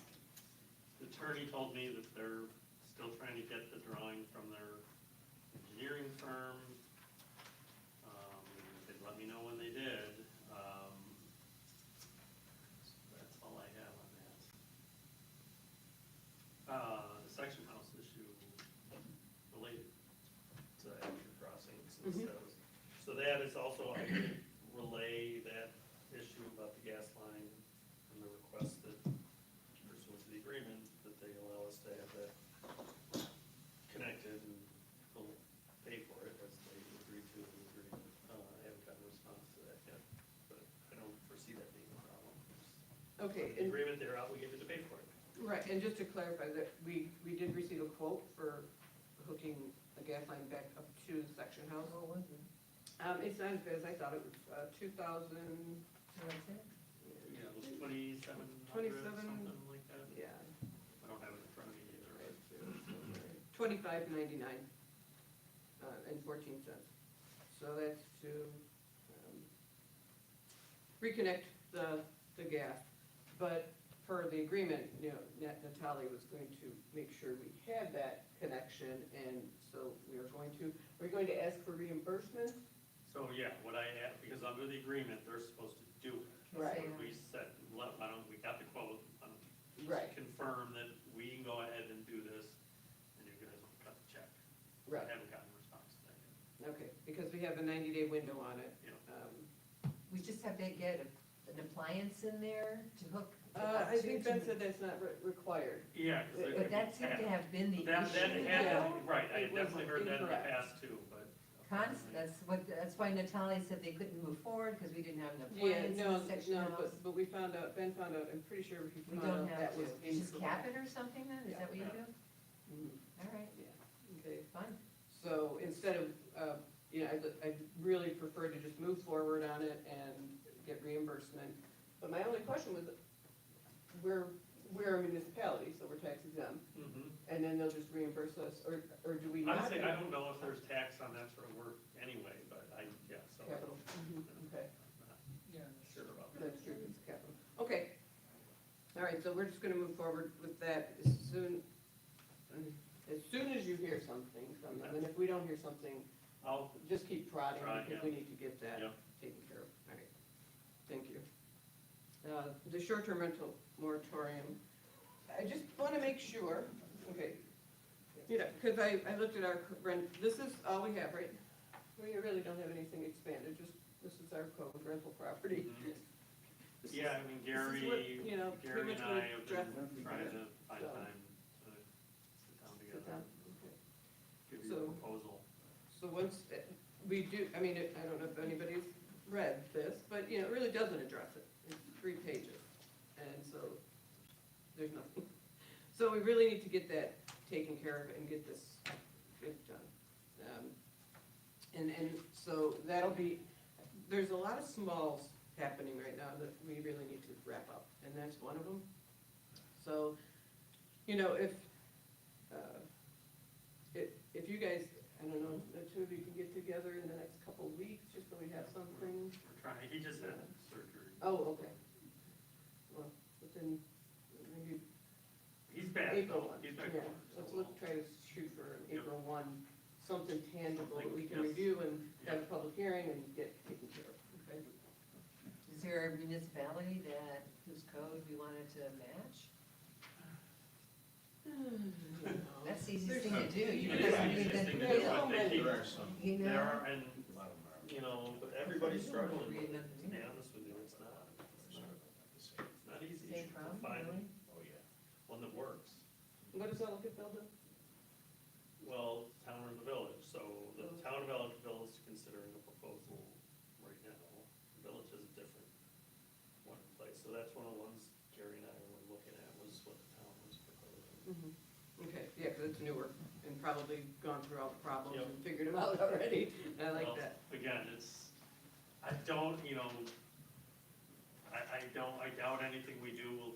the attorney told me that they're still trying to get the drawing from their engineering firm. They'd let me know when they did. That's all I have on that. The section house issue related to Asher Crossing, since that was, so that is also, I did relay that issue about the gas line and the request that pursuant to the agreement, that they allow us to have that connected and we'll pay for it as they agreed to in the agreement. I haven't gotten a response to that yet, but I don't foresee that being a problem. Okay, The and, agreement, they're obligated to pay for it. right, and just to clarify that, we did receive a quote for hooking a gas line back up to the section house. What was it? It's not as bad as I thought, it was, 2,000, What's it? Yeah, it was 2,700, 27. something like that. yeah. I don't have it in front of me either. $25.99 and 14 cents. So that's to reconnect the gas. But per the agreement, Natalie was going to make sure we had that connection, and so we're going to ask for reimbursement. So, yeah, what I have, because under the agreement, they're supposed to do it. Right. So we said, why don't, we got the quote, Right. confirm that we can go ahead and do this, and you guys will cut the check. I haven't gotten a response to that yet. Okay, because we have a 90-day window on it. Yeah. We just have to get an appliance in there to hook. up I to think Ben said that's not required. Yeah. 'cause But that seemed to have been the That issue. had, Yeah. right, I It was definitely heard that in the incorrect. past too, but. That's why Natalia said they couldn't move forward, because we didn't have an Yeah, appliance in no, the section no, house. but we found out, Ben found out, I'm pretty sure he We found don't out have that to, was just cap incorrect. it or something then, is Yeah. that what you do? Mhm. All right, Yeah, okay. fine. So instead of, I'd really prefer to just move forward on it and get reimbursement. But my only question was, we're a municipality, so we're tax exempt, Mhm. and then they'll just reimburse us, or do we not? Honestly, I don't know if there's tax on that sort of work anyway, but so. Capital, okay, I'm not Yeah. sure about that. that's true, it's capital. Okay. All right, so we're just gonna move forward with that as soon as you hear something from them. And if we don't hear something, I'll, just keep prodding, Try, because we need to get that Yeah. taken care of. All right, thank you. The short-term rental moratorium, I just wanna make sure, okay, because I looked at our rent, this is all we have, right? We really don't have anything expanded, just this is our code rental property. This is- Yeah, I mean, this is what, you know, pretty Gary much and what I have Jeff- been trying to find So- time to sit down Sit together, down, okay. give you a So- proposal. So once, we do, I mean, I don't know if anybody's read this, but, you know, it really doesn't address it. It's 3 pages, and so there's nothing. So we really need to get that taken care of and get this done. And so that'll be, there's a lot of smalls happening right now that we really need to wrap up, and that's one of them. So, you know, if you guys, I don't know, the two of you can get together in the next couple of weeks, just so we have something. We're trying, he just had surgery. Oh, okay. Well, but then, maybe He's back, April though. one. He's back. Yeah, let's try to shoot for an Yep. April 1, something tangible that we can Yes. review and have a public hearing and get taken care of, okay? Is there a municipality whose code we wanted to match? That's the easiest thing to do, you It just is the need easiest thing the to do, deal, but they keep, There are some, you there know? are, and, a lot of them are. you know, but everybody's struggling with it, to Reinvent the be wheel. honest with you, it's not easy Same to problem, find really? Oh, yeah. one that works. What does Ellicottville do? Well, town or the village, so the town of Ellicottville is considering a proposal right now. The village has a different one in place, so that's one of the ones Gary and I were looking at, was what the town was proposing. Okay, yeah, because it's newer and probably gone through all the problems Yep. and figured them out already. I like Well, that. Again, I don't, you know, I doubt anything we do will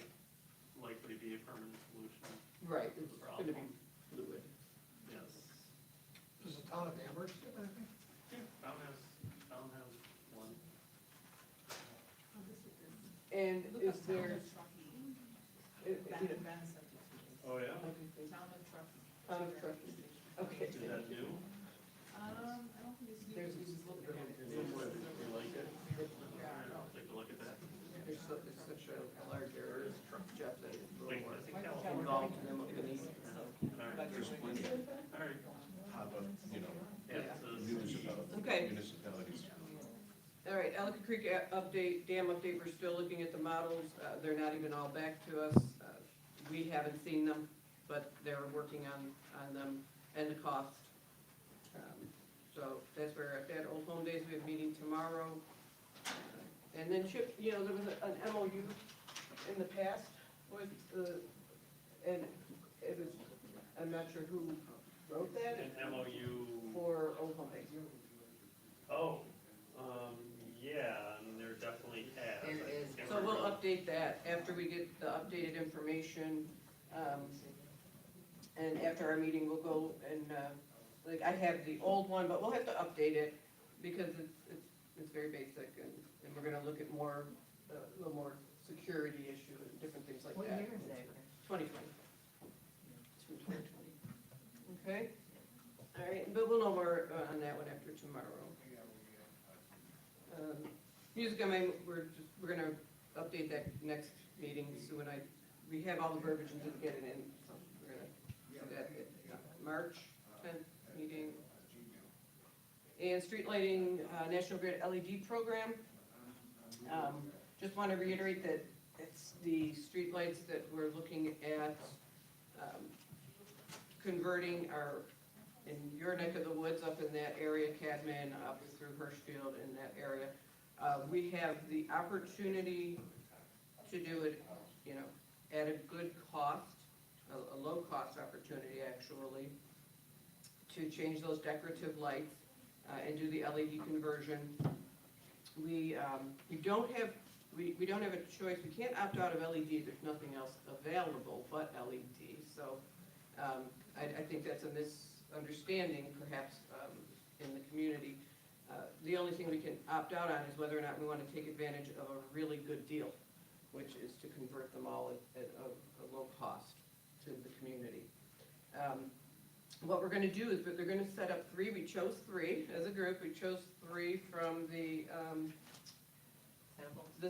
likely be a permanent solution, Right, it's gonna be fluid. yes. Does the town of Amherst have anything? Yeah, town has one. And is there, Oh, yeah? Town of Truckee. Town of Truckee. Okay. Is that new? I don't think it's. There's, You like it? I'll take a look at that. there's such a large area, Jeff, that is a Wait, little more I think California. involved in them than he, so. All right. There's plenty of All right. pop up, you know, Yeah, so this is- Okay. municipalities. All right, Ellicott Creek update, dam update, we're still looking at the models, they're not even all back to us. We haven't seen them, but they're working on them and the cost. So that's where at that Old Home Days, we have a meeting tomorrow. And then Chip, you know, there was an MOU in the past with the, and it was, I'm not sure who wrote that, An MOU, for Old Home Days. oh, yeah, and there definitely has. There is. I can't So we'll remember. update that after we get the updated information. And after our meeting, we'll go and, like, I have the old one, but we'll have to update it because it's very basic and we're gonna look at more, a little more security issue and different things like What that. year is that? 2020. It's from 2020. Okay? All right, but we'll know more on that one after tomorrow. Music, we're gonna update that next meeting, Sue and I, we have all the verbiage and didn't get it in, so we're gonna do that at March 10th meeting. And street lighting, National Grid LED program. Just wanna reiterate that it's the street lights that we're looking at, converting our, in your neck of the woods, up in that area, Cadman, up through Hirschfield, in that area. We have the opportunity to do it, you know, at a good cost, a low-cost opportunity, actually, to change those decorative lights and do the LED conversion. We don't have a choice, we can't opt out of LED, there's nothing else available but LED, so I think that's a misunderstanding, perhaps, in the community. The only thing we can opt out on is whether or not we want to take advantage of a really good deal, which is to convert them all at a low cost to the community. What we're gonna do is that they're gonna set up 3, we chose 3 as a group, we chose 3 from the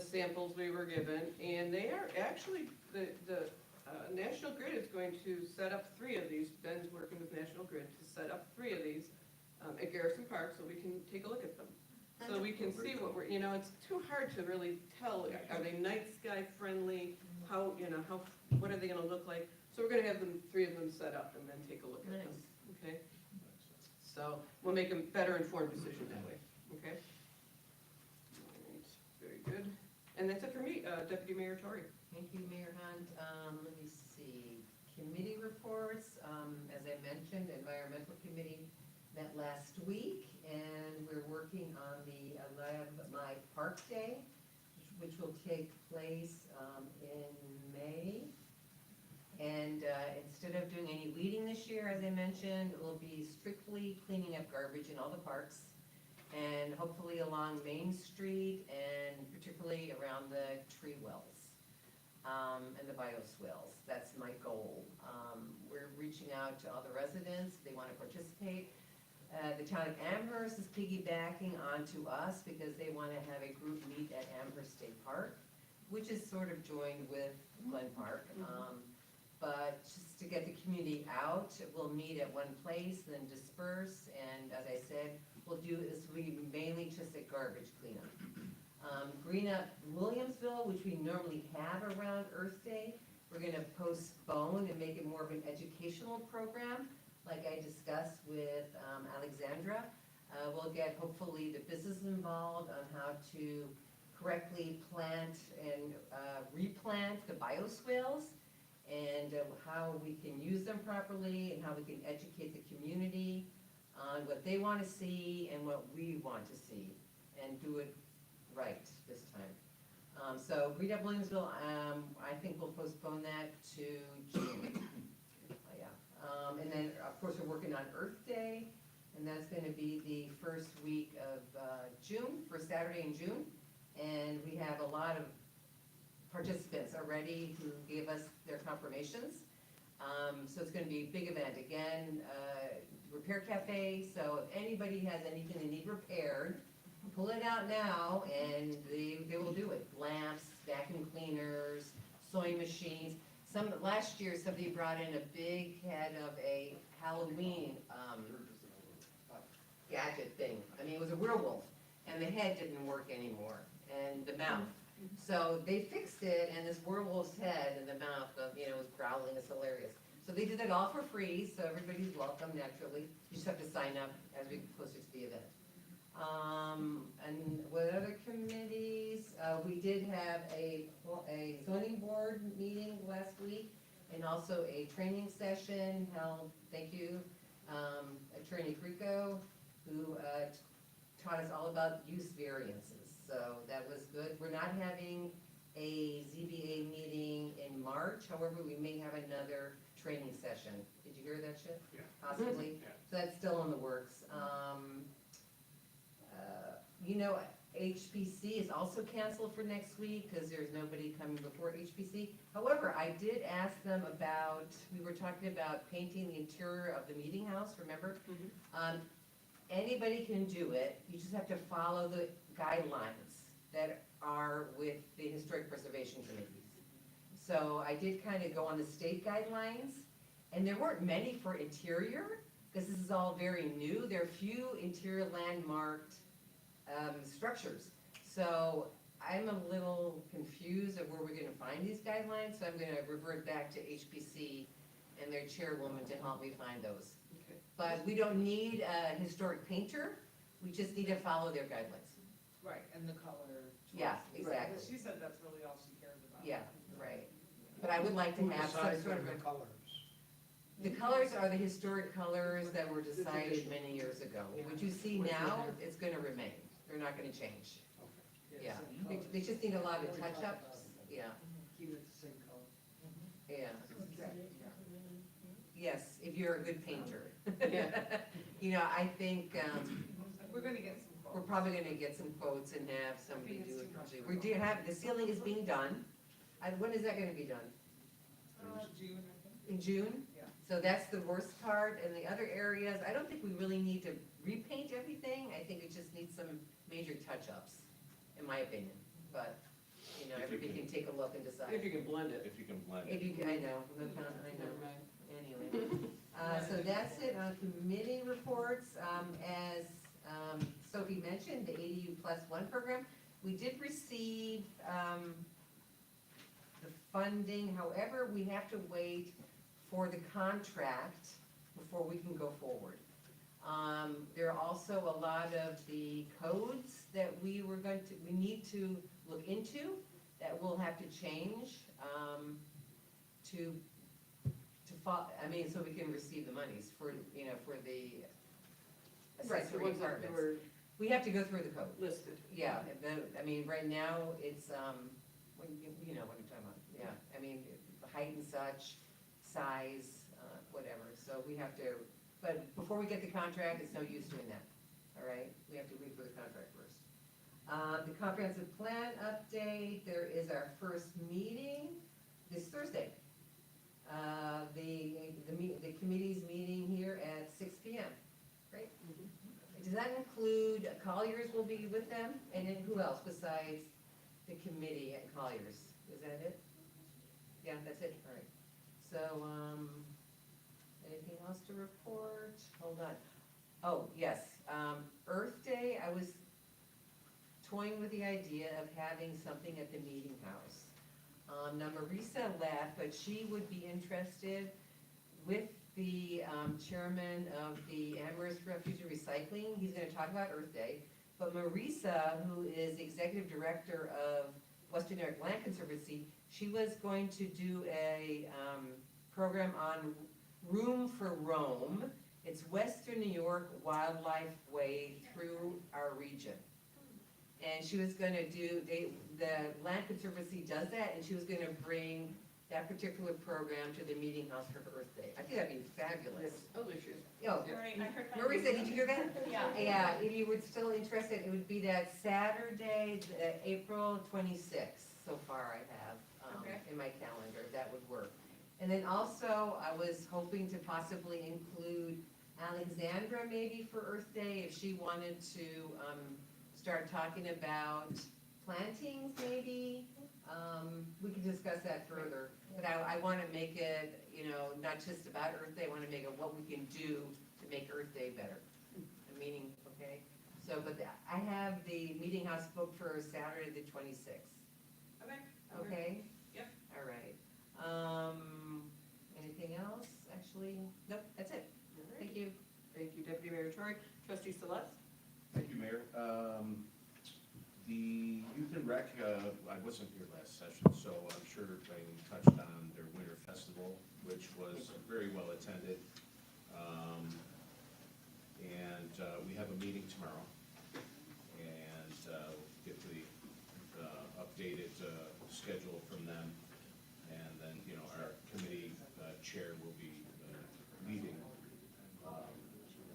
samples we were given, and they are actually, the National Grid is going to set up 3 of these, Ben's working with National Grid to set up 3 of these at Garrison Park, so we can take a look at them. so we can see what we're, it's too hard to really tell, are they night sky friendly? How, what are they gonna look like? So we're gonna have them, 3 of them set up and then take a look at them, okay? So we'll make a better informed decision that way, okay? All right, very good. And that's it for me, Deputy Mayor Tory. Thank you, Mayor Hunt. Let me see, committee reports, as I mentioned, Environmental Committee met last week, and we're working on the 11 My Park Day, which will take place in May. And instead of doing any weeding this year, as I mentioned, it will be strictly cleaning up garbage in all the parks, and hopefully along Main Street, and particularly around the tree wells. And the bioswales, that's my goal. We're reaching out to all the residents, they want to participate. The town of Amherst is piggybacking onto us because they want to have a group meet at Amherst State Park, which is sort of joined with Glen Park. But just to get the community out, we'll meet at one place, then disperse, and as I said, we'll be mainly just a garbage cleanup. Green Up Williamsville, which we normally have around Earth Day, we're gonna postpone and make it more of an educational program, like I discussed with Alexandra. We'll get hopefully the business involved on how to correctly plant and replant the bioswales, and how we can use them properly, and how we can educate the community on what they want to see and what we want to see, and do it right this time. So Green Up Williamsville, I think we'll postpone that to June. And then, of course, we're working on Earth Day, and that's gonna be the first week of June, first Saturday in June. And we have a lot of participants already who gave us their confirmations. So it's gonna be a big event. Again, repair cafe, so if anybody has anything they need repaired, pull it out now, and they will do it. Lamps, vacuum cleaners, sewing machines. Last year, somebody brought in a big head of a Halloween gadget thing. I mean, it was a werewolf, and the head didn't work anymore, and the mouth. So they fixed it, and this werewolf's head and the mouth, was growling. It's hilarious. So they did it all for free, so everybody's welcome naturally. You just have to sign up as we get closer to the event. And what other committees? We did have a zoning board meeting last week, and also a training session held, thank you, Attorney Crico, who taught us all about use variances. So that was good. We're not having a ZBA meeting in March, however, we may have another training session. Did you hear that, Chip? Yeah. Possibly? Yeah. So that's still in the works. HPC is also canceled for next week because there's nobody coming before HPC. However, I did ask them about, we were talking about painting the interior of the meeting house, remember? Anybody can do it, you just have to follow the guidelines that are with the Historic Preservation Committees. So I did kind of go on the state guidelines, and there weren't many for interior, because this is all very new. There are few interior landmarked structures. So I'm a little confused of where we're gonna find these guidelines, so I'm gonna revert back to HPC and their chairwoman to help me find those. Okay. But we don't need a historic painter, we just need to follow their guidelines. Right, and the color. Yeah, choices. exactly. She said that's really all she cares about. Yeah, right. But I would like to Who have some decides sort on of, the colors? the colors are the historic colors that were decided many years ago. What you see now, it's gonna remain, they're not gonna change. Yeah, they just need a lot of touch-ups, yeah, Keep it the same color. yeah. Mm-hmm. Yes, if you're a good painter. Yeah. I think, We're gonna get some quotes. we're probably gonna get some quotes and have somebody I think do it's it. too much. We do have, the ceiling is being done. When is that gonna be done? June, I think. In June? Yeah. So that's the worst part, and the other areas, I don't think we really need to repaint everything, I think it just needs some major touch-ups, in my opinion, but, everybody can take a look and decide. If you can blend it. If you can blend If it. you, I know, anyway. So that's it on committee reports, as Sophie mentioned. mentioned, the ADU+1 program. We did receive, the funding, however, we have to wait for the contract before we can go forward. There are also a lot of the codes that we need to look into that we'll have to change, to so we can receive the monies for, for the Right, the accessory ones that apartments. were We have to go through the code. listed. Yeah, right now, it's, you know what I'm talking about, yeah, the height and such, size, whatever, so we have to, but before we get the contract, it's no use doing that, all right? We have to wait for the contract first. The comprehensive plan update, there is our first meeting this Thursday. The committee's meeting here at 6 PM, right? Does that include, Colliers will be with them, and then who else besides the committee at Colliers? Is that it? Yeah, that's it, all right. So, anything else to report? Hold on. Oh, yes, Earth Day, I was toying with the idea of having something at the meeting house. Now Marisa left, but she would be interested with the chairman of the Amherst Refuse and Recycling. He's gonna talk about Earth Day. But Marisa, who is executive director of Western New York Land Conservancy, she was going to do a program on Room for Rome. It's Western New York Wildlife Way through our region. And she was gonna do, the Land Conservancy does that, and she was gonna bring that particular program to the meeting house for Earth Day. I think that'd be fabulous. Oh, this year. Oh, Right, I heard. Marisa, did you hear that? Yeah. Yeah, if you were still interested, it would be that Saturday, April 26th, so far I have, Okay. in my calendar, that would work. And then also, I was hoping to possibly include Alexandra maybe for Earth Day, if she wanted to, start talking about plantings maybe. We can discuss that further, but I wanna make it, not just about Earth Day, I wanna make it what we can do to make Earth Day better. The meening, okay? So, but I have the meeting house booked for Saturday the 26th, Okay. okay? Yep. All right. Anything else, actually? Nope, that's it. All right. Thank you. Thank you, Deputy Mayor Tory. Trustee Celeste? Thank you, Mayor. The Youth and Rec, I wasn't here last session, so I'm sure they touched on their winter festival, which was very well attended. And we have a meeting tomorrow, and get the updated schedule from them. And then, our committee chair will be leaving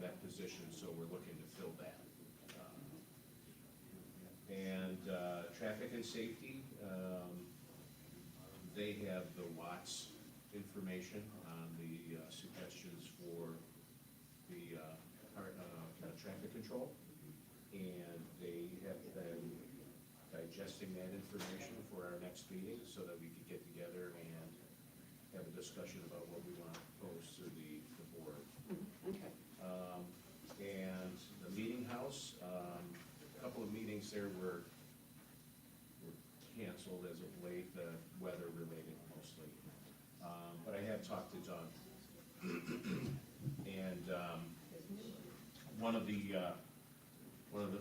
that position, so we're looking to fill that. And traffic and safety, they have the Watts information on the suggestions for the traffic control. And they have been digesting that information for our next meeting so that we could get together and have a discussion about what we want to propose to the board. Okay. And the meeting house, a couple of meetings there were canceled as of late, weather related mostly. But I have talked to Doug. And one of the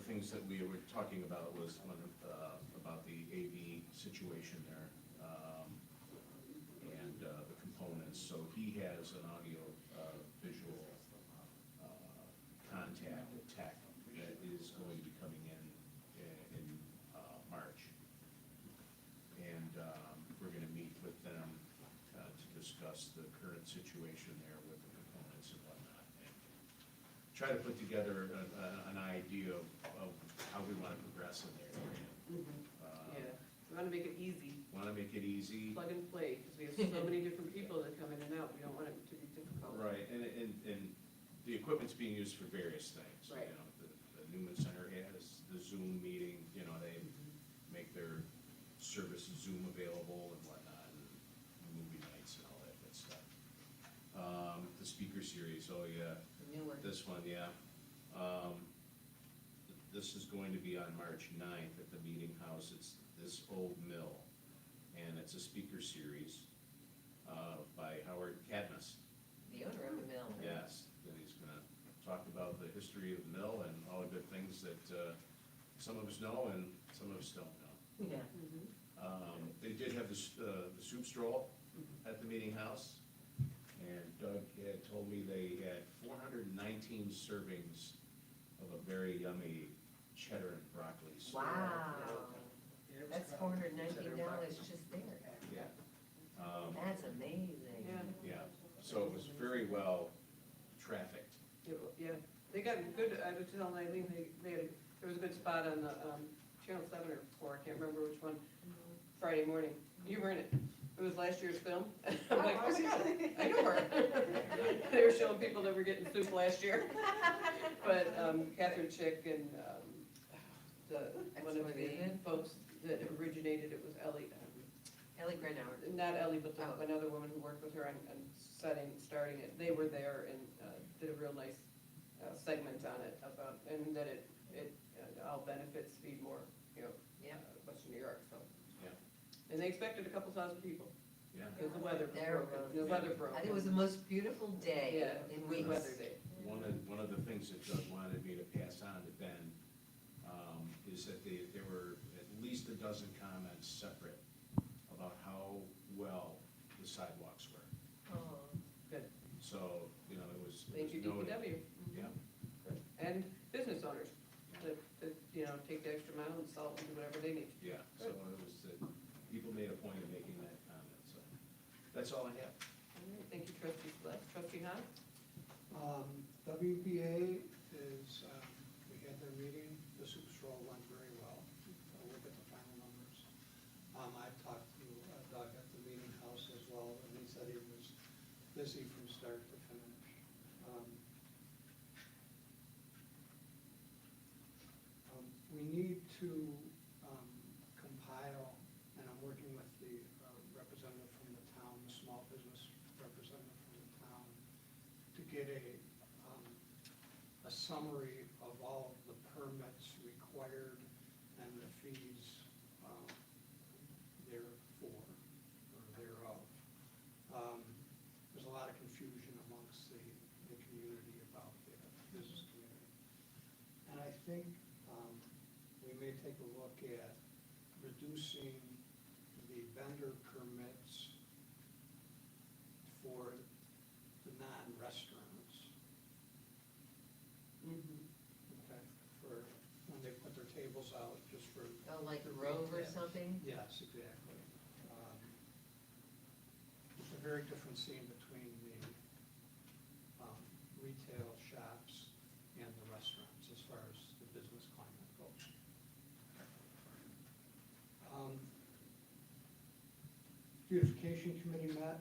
things that we were talking about was about the AV situation there, and the components. So he has an audio visual contact, a tech, that is going to be coming in March. And we're gonna meet with them to discuss the current situation there with the components and whatnot. And try to put together an idea of how we wanna progress in there. Yeah, we wanna make it easy, Wanna make it easy. plug and play, because we have so many different people that come in and out. We don't want it to be difficult. Right, and the equipment's being used for various things. Right. The Newman Center has the Zoom meeting, they make their service Zoom available and whatnot, and movie nights and all that good stuff. The speaker series, oh yeah, The new one. this one, yeah. this is going to be on March 9th at the Meeting House. It's this old mill, and it's a speaker series by Howard Cadmus. The owner of the mill. Yes, and he's gonna talk about the history of the mill and all the good things that some of us know and some of us don't know. Yeah. They did have the soup stroll at the Meeting House, and Doug had told me they had 419 servings of a very yummy cheddar and broccoli soup. Wow, that's $419 just there. Yeah. That's amazing. Yeah, Yeah, so it was very well trafficked. yeah, they got good, I was telling Eileen, there was a good spot on the, Channel 7 or 4, I can't remember which one, Friday morning. You were in it. It was last year's film. I'm like, oh my God, I know her. They were showing people that were getting soup last year. But Catherine Chick and one of the folks that originated it was Ellie, Ellie Grenauer. not Ellie, but another woman who worked with her on starting it. They were there and did a real nice segment on it about, and that it all benefits feed more, Yeah. Western New York, so. Yeah. And they expected a couple thousand people, Yeah. because the weather There broke, the weather broke. I think it was the most beautiful day Yeah, in it was weeks. weather day. One of the things that Doug wanted me to pass on to Ben is that there were at least a dozen comments separate about how well the sidewalks were. Oh, Good. So, it was. Thank you, noted. DPW. Yeah, And business owners that, take the extra mile and salt and do whatever they need. yeah, so it was, people made a point of making that comment, so that's all I have. All right, thank you, trustee Select. Trustee Hahn? WBA is, we had their meeting, the soup stroll went very well. We'll get the final numbers. I talked to Doug at the meeting house as well, and he said he was busy from start to finish. We need to compile, and I'm working with the representative from the town, the small business representative from the town, to get a summary of all of the permits required and the fees therefore, or thereof. There's a lot of confusion amongst the community about the business community. And I think we may take a look at reducing the vendor permits for the non-restaurants. Okay, for when they put their tables out, just for. oh, like Rove or something? Yes, exactly. It's a very different scene between the retail shops and the restaurants as far as the business climate goes. Beautification committee met.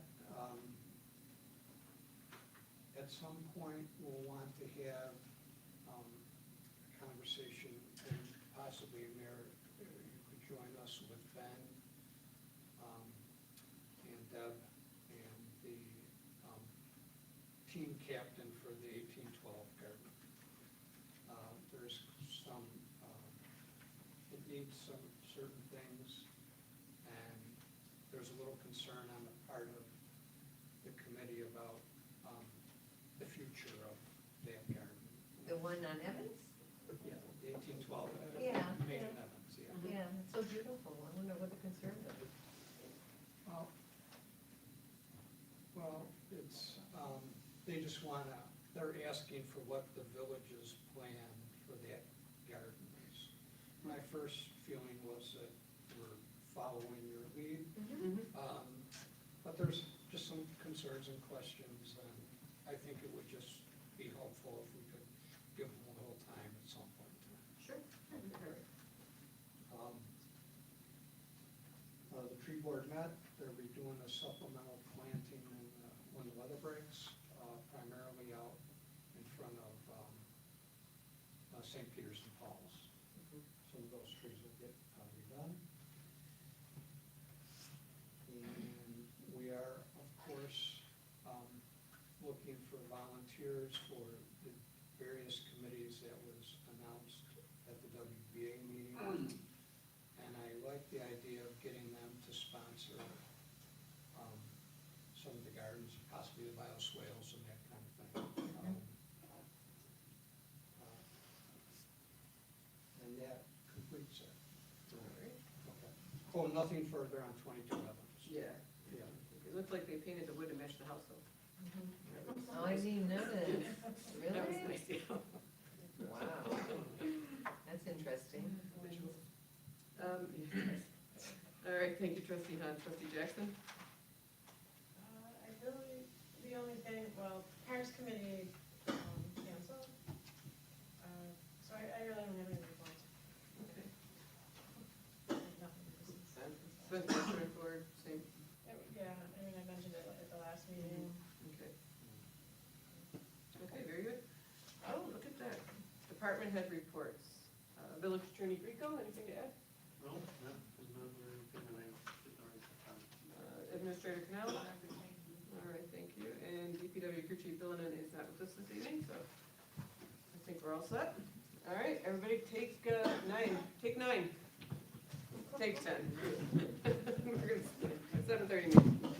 At some point, we'll want to have a conversation, and possibly, Mayor, you could join us with Ben and Deb and the team captain for the 1812 garden. There's some, it needs some certain things, and there's a little concern on the part of the committee about the future of that garden. The one on Evans? Yeah, the 1812. Yeah. Main and Evans, yeah. Yeah, it's so beautiful. I wonder what the concern is. Well, it's, they just wanna, they're asking for what the village's plan for that garden is. My first feeling was that we're following your lead. But there's just some concerns and questions, and I think it would just be helpful if we could give them a little time at some point in time. Sure. The tree board met, they're redoing a supplemental planting when the weather breaks, primarily out in front of St. Peter's and Paul's. Some of those trees will get redone. And we are, of course, looking for volunteers for the various committees that was announced at the We'd say. All right. Okay. Oh, nothing further on 22 Evans? Yeah, Yeah. it looked like they painted the wood to match the house, though. Oh, I didn't notice. That was Really? nice, yeah. Wow. That's interesting. Visual. All right, thank you, trustee Hunt. Trustee Jackson? I really, the only thing, well, Parks Committee canceled. So I really don't have any reports. Okay. Nothing to say. Spent the board, same, Yeah, I mean, I mentioned it at the last meeting. okay. Okay, very good. Oh, look at that. Department head reports. Village Attorney Rico, anything to add? No, there's not really anything that I did not respond. Administrator Canal? All right, thank you. And DPW crew chief Villanin is not with us this evening, so I think we're all set. All right, everybody take 9. Take 9. Take 10. We're gonna, 7:30 meeting.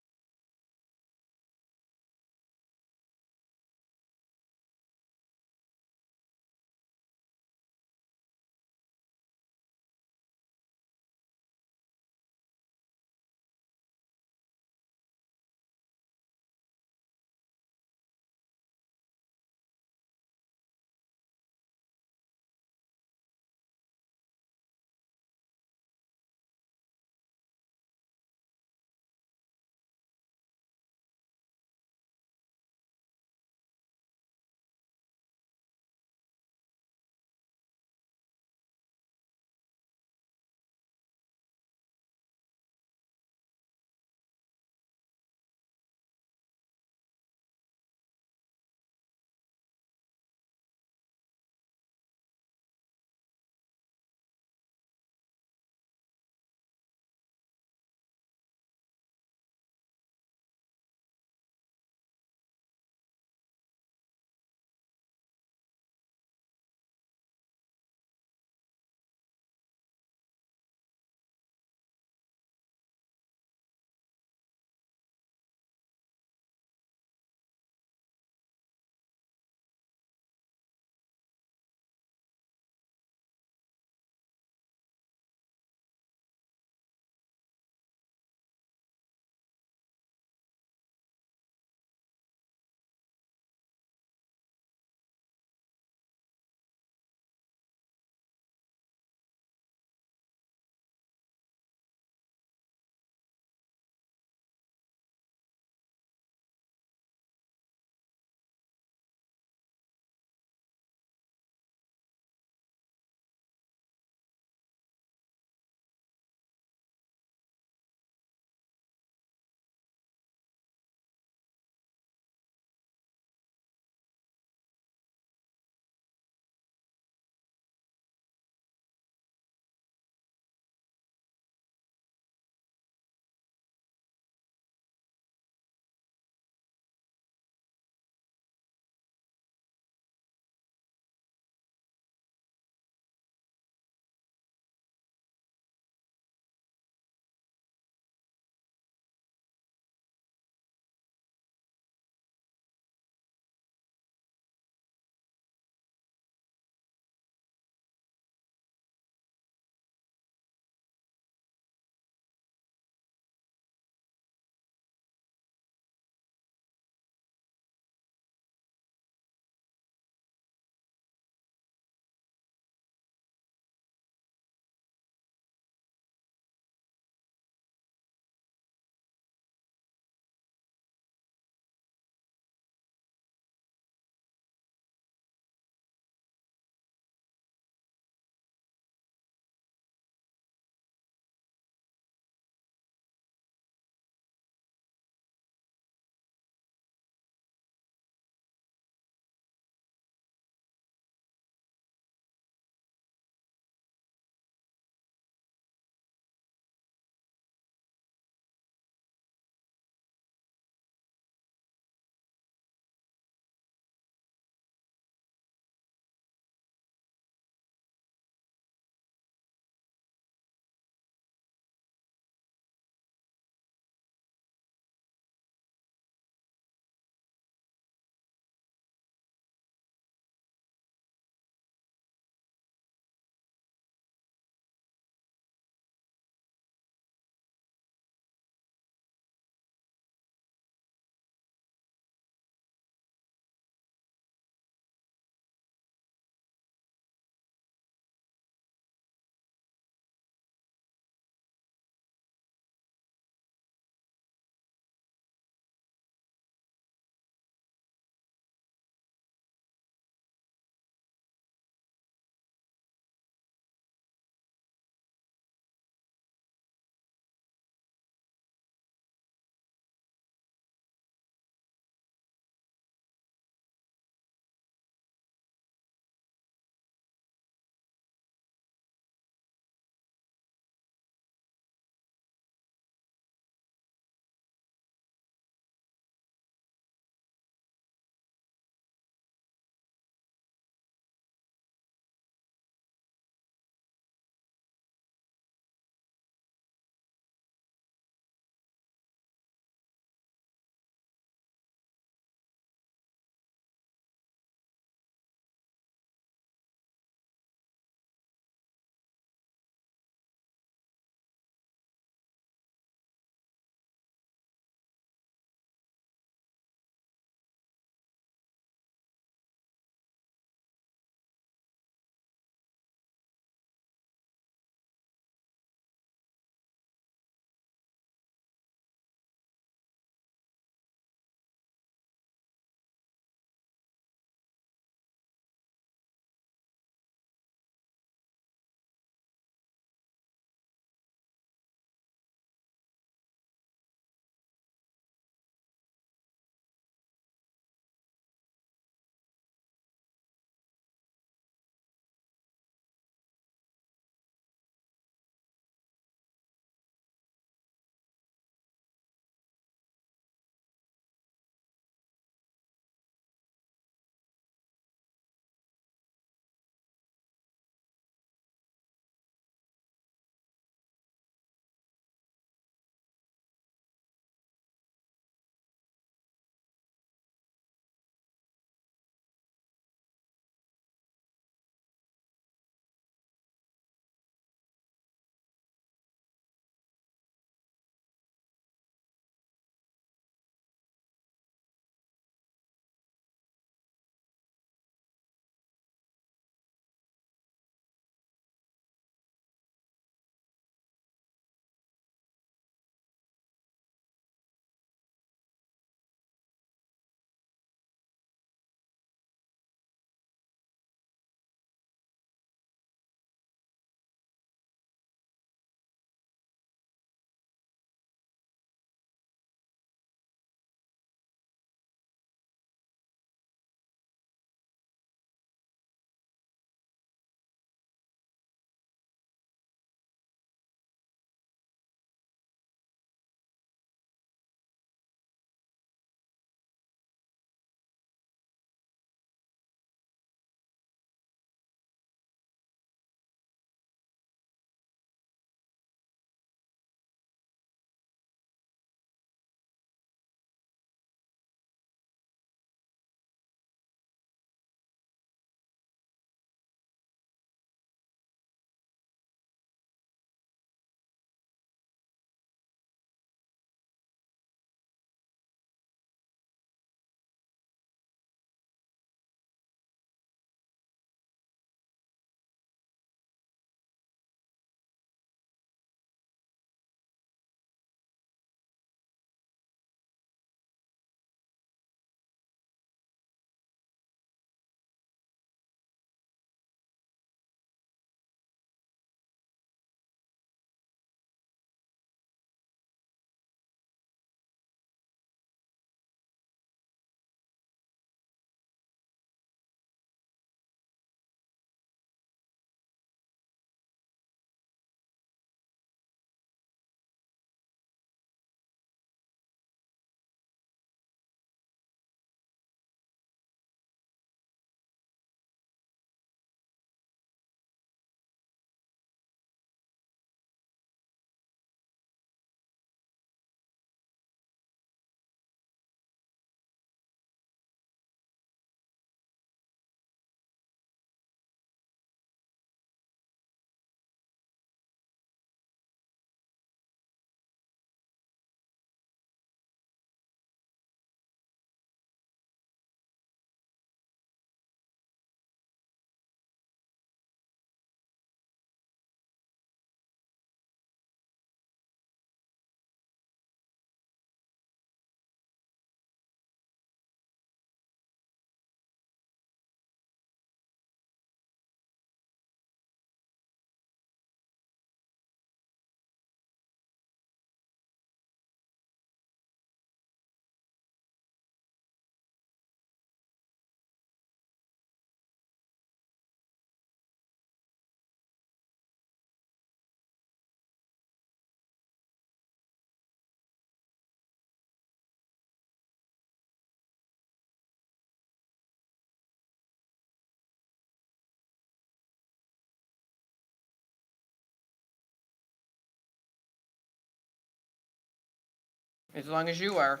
As long as you are.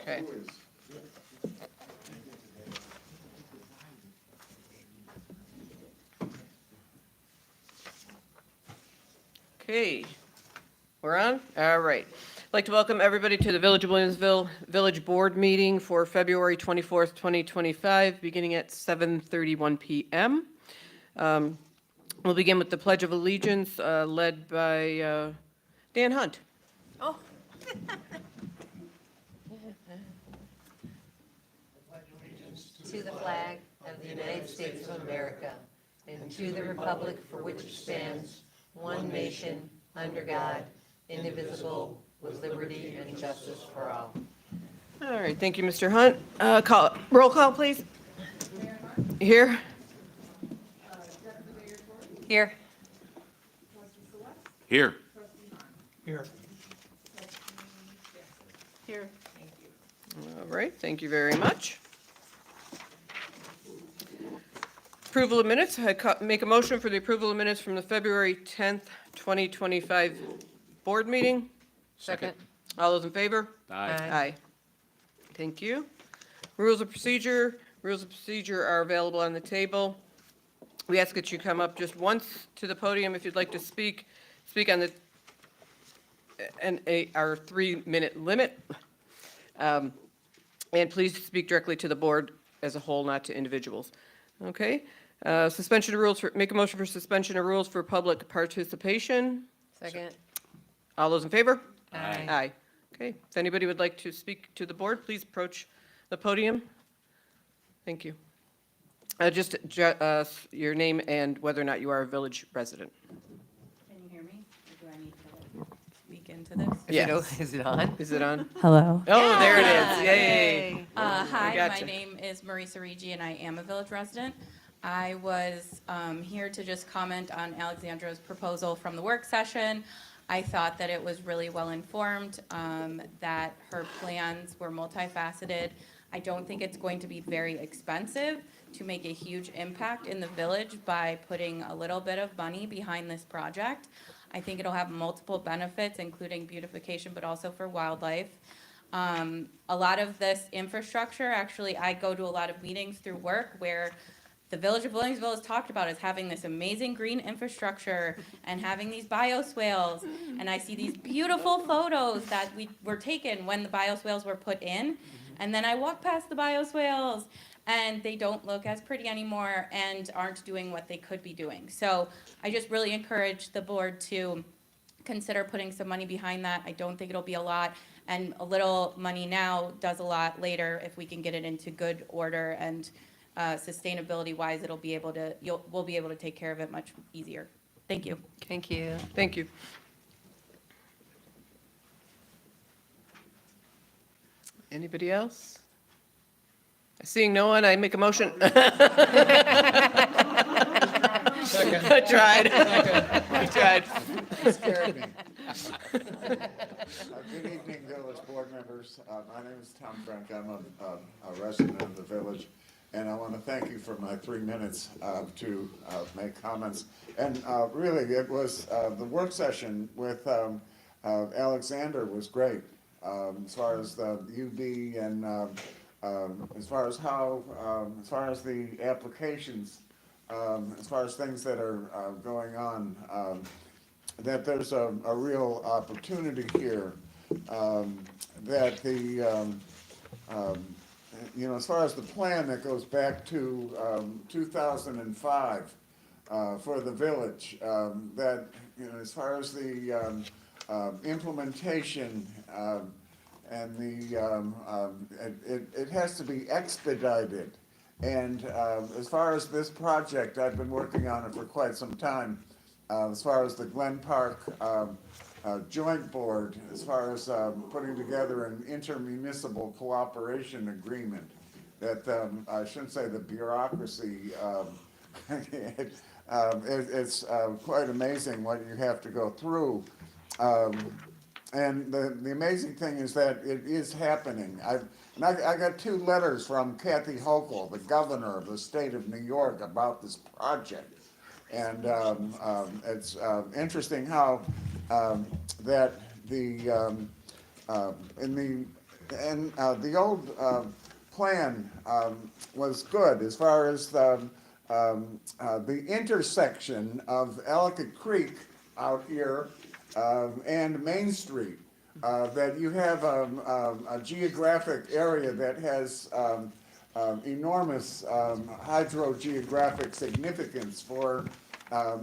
Okay. Okay, we're on? All right. I'd like to welcome everybody to the Village of Williamsville Village Board meeting for February 24th, 2025, beginning at 7:31 PM. We'll begin with the Pledge of Allegiance, led by Dan Hunt. Oh. To the flag of the United States of America and to the republic for which it stands, one nation, under God, indivisible, with liberty and justice for all. All right, thank you, Mr. Hunt. Roll call, please. Here. Here. Here. Here. Here. All right, thank you very much. Approval of minutes. Make a motion for the approval of minutes from the February 10th, 2025 board meeting. Second. All those in favor? Aye. Aye. Thank you. Rules of procedure. Rules of procedure are available on the table. We ask that you come up just once to the podium if you'd like to speak on the, our 3-minute limit. And please speak directly to the board as a whole, not to individuals. Okay? Suspension of rules make a motion for suspension of rules for public participation. Second. All those in favor? Aye. Aye. Okay. If anybody would like to speak to the board, please approach the podium. Thank you. Just your name and whether or not you are a village resident. Can you hear me? Or do I need to speak into this? Yes. Is it on? Is it on? Hello. Oh, there it is. Yay. Hi, my gotcha. name is Marisa Rigi, and I am a village resident. I was here to just comment on Alexandra's proposal from the work session. I thought that it was really well informed, that her plans were multifaceted. I don't think it's going to be very expensive to make a huge impact in the village by putting a little bit of money behind this project. I think it'll have multiple benefits, including beautification, but also for wildlife. A lot of this infrastructure, actually, I go to a lot of meetings through work where the Village of Williamsville has talked about as having this amazing green infrastructure and having these bioswales. And I see these beautiful photos that were taken when the bioswales were put in. And then I walk past the bioswales and they don't look as pretty anymore and aren't doing what they could be doing. So I just really encourage the board to consider putting some money behind that. I don't think it'll be a lot, and a little money now does a lot later if we can get it into good order, and sustainability wise we'll be able to take care of it much easier. Thank you. Thank you. Thank you. Anybody else? Seeing no one, I make a motion. Second. I tried. I tried. Scared me. Good evening, village board members. My name is Tom Frank. I'm a resident of the village, and I want to thank you for my 3 minutes to make comments. And really, it was the work session with Alexander was great, as far as the UV and as far as how, as far as the applications, as far as things that are going on, that there's a real opportunity here, that the, you know, as far as the plan that goes back to 2005 for the village, that, you know, as far as the implementation and the, it has to be expedited. And as far as this project, I've been working on it for quite some time. As far as the Glen Park Joint Board, as far as putting together an intermunicipal cooperation agreement, that I shouldn't say the bureaucracy, it's quite amazing what you have to go through. And the amazing thing is that it is happening. I got 2 letters from Kathy Hochul, the governor of the state of New York, about this project. And it's interesting how that the the old plan was good as far as the intersection of Ellicott Creek out here and Main Street. That you have a geographic area that has enormous hydrogeographic significance for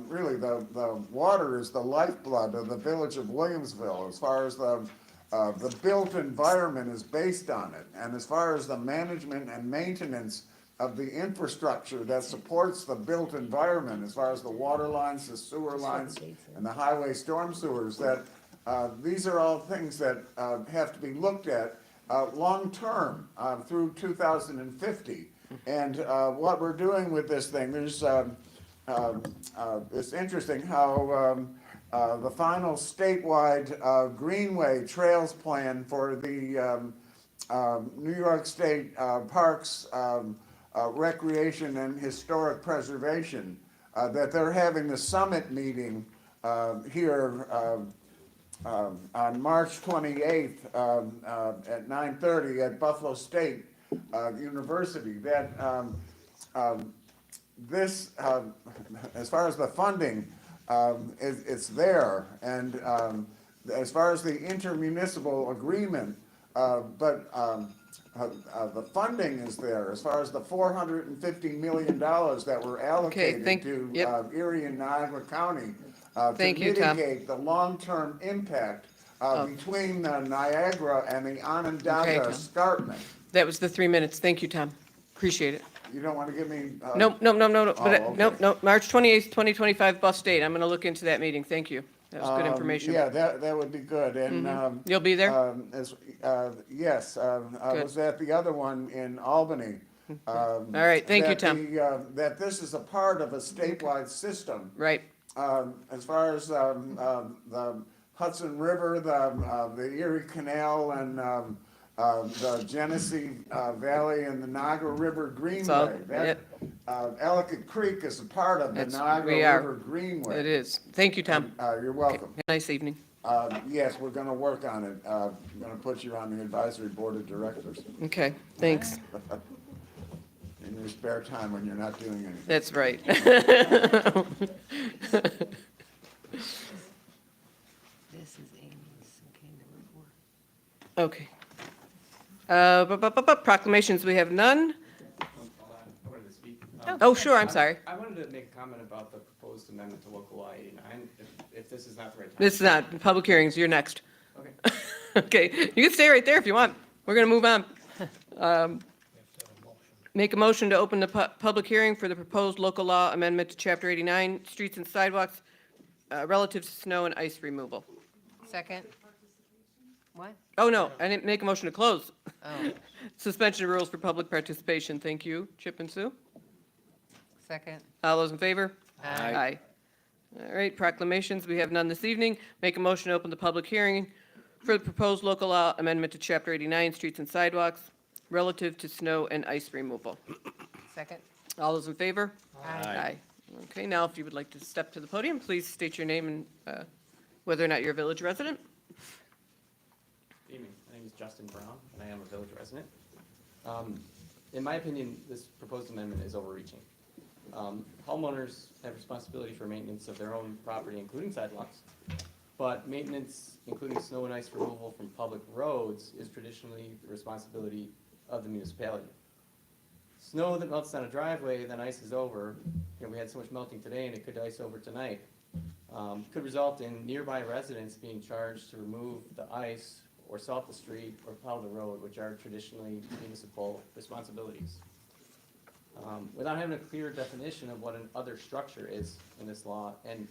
really the water is the lifeblood of the village of Williamsville as far as the built environment is based on it, and as far as the management and maintenance of the infrastructure that supports the built environment, as far as the water lines, the sewer lines, and the highway storm sewers, that these are all things that have to be looked at long-term through 2050. And what we're doing with this thing, there's it's interesting how the final statewide Greenway Trails Plan for the New York State Parks Recreation and Historic Preservation, that they're having the summit meeting here on March 28th at 9:30 at Buffalo State University. That this, as far as the funding, it's there, and as far as the intermunicipal agreement, but the funding is there. As far as the $450 million that were allocated to Erie and Niagara County to mitigate the long-term impact between the Niagara and the Onondaga escarpment. That was the 3 minutes. Thank you, Tom. Appreciate it. You don't want to give me? No, okay. nope. March 28th, 2025 bus date. I'm going to look into that meeting. Thank you. That was good information. Yeah, that would be good, and. You'll be there? Yes, I was at the other one in Albany. All right, thank you, Tom. That this is a part of a statewide system. Right. As far as the Hudson River, the Erie Canal, and the Genesee Valley and the Niagara River Greenway. Ellicott Creek is a part of the Niagara River Greenway. It is. Thank you, Tom. You're welcome. Okay. Nice evening. Yes, we're going to work on it. I'm going to put you on the advisory board of directors. Okay, thanks. In your spare time when you're not doing anything. That's right. This is Amy's, okay, number 4. Okay. Proclamations, we have none. I wanted to speak. Oh, sure, I'm sorry. I wanted to make a comment about the proposed amendment to local law 89, if this is not the right time. This is not public hearings. You're next. Okay. Okay, you can stay right there if you want. We're going to move on. Make a motion to open the public hearing for the proposed local law amendment to Chapter 89, Streets and Sidewalks, relative to snow and ice removal. Second? What? Oh, no, I didn't make a motion to close. Oh, Suspension of rules for public participation. Thank you. Chip and Sue? second? All those in favor? Aye. All right, proclamations, we have none this evening. Make a motion to open the public hearing for the proposed local law amendment to Chapter 89, Streets and Sidewalks, relative to snow and ice removal. Second? All those in favor? Aye. Okay, now if you would like to step to the podium, please state your name and whether or not you're a village resident. Good evening. My name is Justin Brown, and I am a village resident. In my opinion, this proposed amendment is overreaching. Homeowners have responsibility for maintenance of their own property, including sidewalks, but maintenance, including snow and ice removal from public roads, is traditionally the responsibility of the municipality. Snow that melts on a driveway, then ice is over. We had so much melting today, and it could ice over tonight. Could result in nearby residents being charged to remove the ice or salt the street or plow the road, which are traditionally municipal responsibilities. Without having a clear definition of what an other structure is in this law, and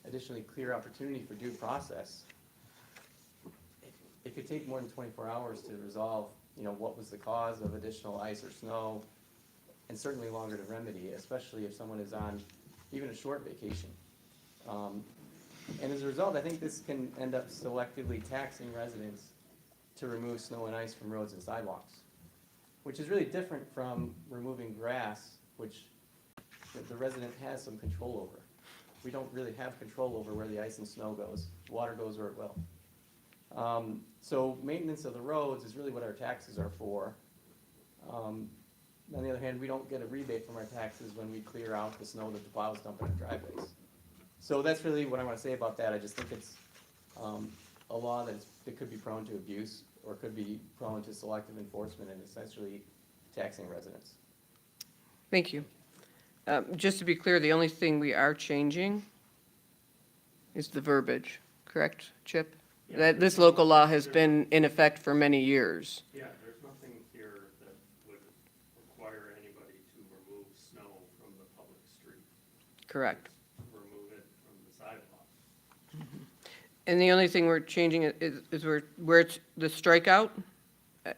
additionally clear opportunity for due process, it could take more than 24 hours to resolve, what was the cause of additional ice or snow, and certainly longer to remedy, especially if someone is on even a short vacation. And as a result, I think this can end up selectively taxing residents to remove snow and ice from roads and sidewalks, which is really different from removing grass, which the resident has some control over. We don't really have control over where the ice and snow goes. Water goes where it will. So maintenance of the roads is really what our taxes are for. On the other hand, we don't get a rebate from our taxes when we clear out the snow that the plows dump in our driveways. So that's really what I want to say about that. I just think it's a law that could be prone to abuse or could be prone to selective enforcement and essentially taxing residents. Thank you. Just to be clear, the only thing we are changing is the verbiage, correct, Chip? Yeah, That this there's no- local law has there's- been in effect for many years. Yeah, there's nothing here that would require anybody to remove snow from the public street. Correct. Remove it from the sidewalk. And the only thing we're changing is where it's the strikeout.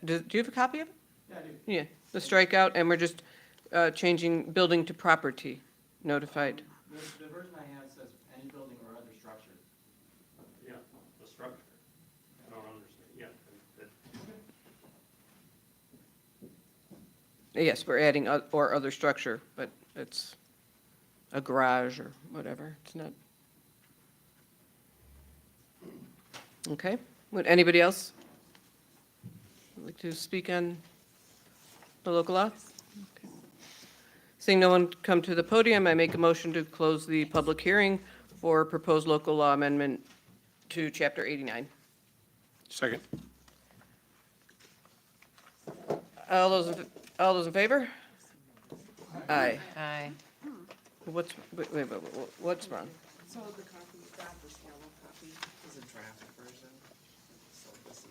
Do you have a copy of it? Yeah, I do. Yeah, the strikeout, and we're just changing building to property notified. The version I have says any building or other structure. Yeah, the structure. I don't understand, yeah. Yes, we're adding or other structure, but it's a garage or whatever. It's not. Okay. Would anybody else like to speak on the local law? Okay. Seeing no one come to the podium, I make a motion to close the public hearing for proposed local law amendment to Chapter 89. Second. All those in favor? Aye. Aye. What's wrong? So the copy you got, this yellow copy, is a draft version. So this is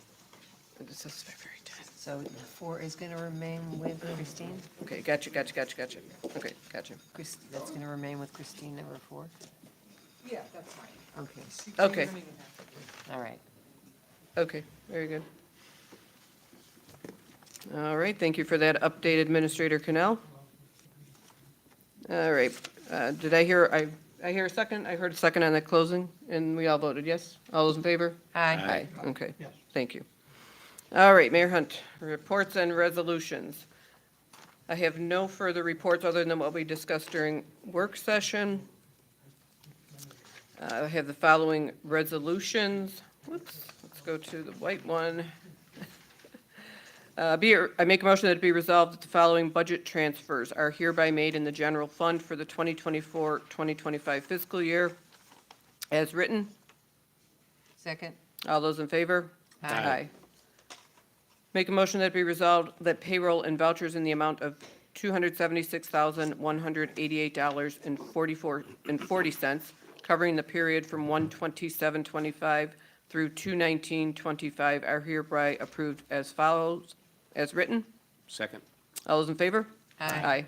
This is February 10th. So 4 is going to remain with Christine? Okay, gotcha. Okay, gotcha. That's going to remain with Christine, number 4? Yeah, that's fine. Okay, Okay. You don't even have to do it. all right. Okay, very good. All right, thank you for that update, Administrator Cannell. All right, did I hear a second? I heard a second on the closing, and we all voted yes? All those in favor? Aye. Okay, Yes. thank you. All right, Mayor Hunt, reports and resolutions. I have no further reports other than what we discussed during work session. I have the following resolutions. Whoops, let's go to the white one. I make a motion that it be resolved that the following budget transfers are hereby made in the general fund for the 2024-2025 fiscal year as written. Second? All those in favor? Aye. Make a motion that it be resolved that payroll and vouchers in the amount of $276,188.40 covering the period from 1/27/25 through 2/19/25 are hereby approved as follows, as written. Second. All those in favor? Aye.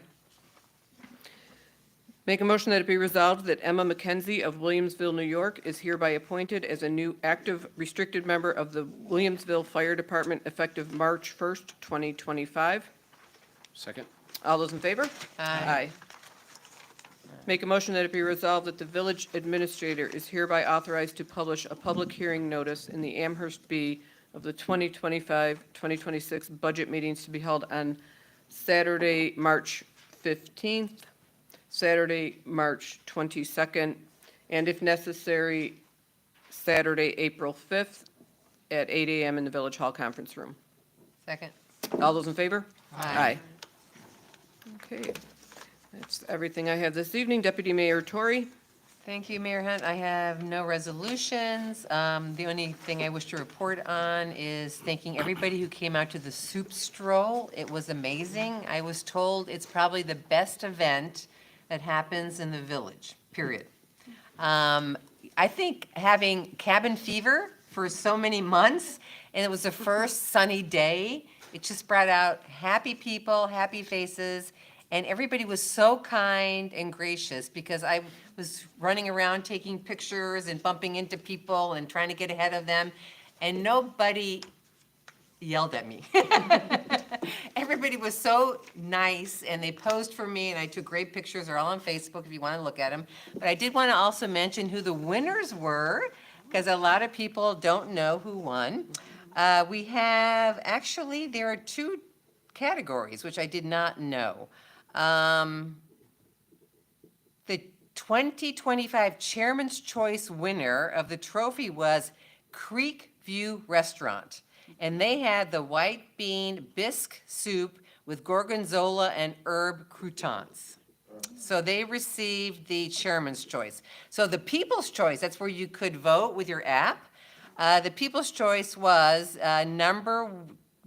Make a motion that it be resolved that Emma McKenzie of Williamsville, New York is hereby appointed as a new active restricted member of the Williamsville Fire Department effective March 1st, 2025. Second. All those in favor? Aye. Make a motion that it be resolved that the village administrator is hereby authorized to publish a public hearing notice in the Amherst Bee of the 2025-2026 budget meetings to be held on Saturday, March 15th, Saturday, March 22nd, and if necessary, Saturday, April 5th at 8 a.m. in the Village Hall Conference Room. Second? All those in favor? Aye. Okay, that's everything I have this evening. Deputy Mayor Tory? Thank you, Mayor Hunt. I have no resolutions. The only thing I wish to report on is thanking everybody who came out to the soup stroll. It was amazing. I was told it's probably the best event that happens in the village, period. I think having cabin fever for so many months, and it was the first sunny day, it just brought out happy people, happy faces, and everybody was so kind and gracious because I was running around taking pictures and bumping into people and trying to get ahead of them, and nobody yelled at me. Everybody was so nice, and they posed for me, and I took great pictures. They're all on Facebook if you want to look at them. But I did want to also mention who the winners were, because a lot of people don't know who won. We have, actually, there are 2 categories, which I did not know. The 2025 Chairman's Choice winner of the trophy was Creek View Restaurant. And they had the white bean bisque soup with gorgonzola and herb croutons. So they received the chairman's choice. So the people's choice, that's where you could vote with your app. The people's choice was, number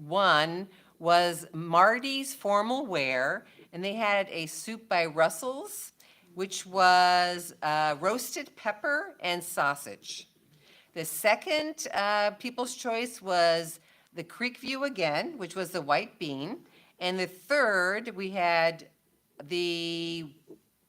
1 was Marty's Formal Wear, and they had a soup by Russell's, which was roasted pepper and sausage. The second people's choice was the Creek View again, which was the white bean. And the third, we had the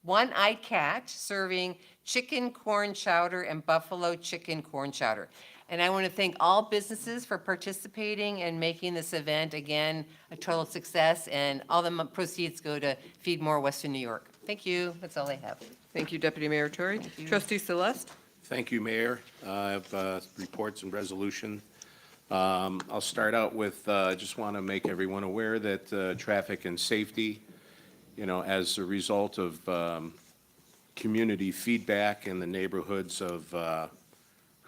One-Eyed Cat serving chicken corn chowder and buffalo chicken corn chowder. And I want to thank all businesses for participating and making this event, again, a total success. And all the proceeds go to Feed More Western New York. Thank you. That's all I have. Thank you, Deputy Mayor Tory. Trustee Celeste? Thank you, Mayor. I have reports and resolution. I'll start out with, I just want to make everyone aware that traffic and safety, as a result of community feedback in the neighborhoods of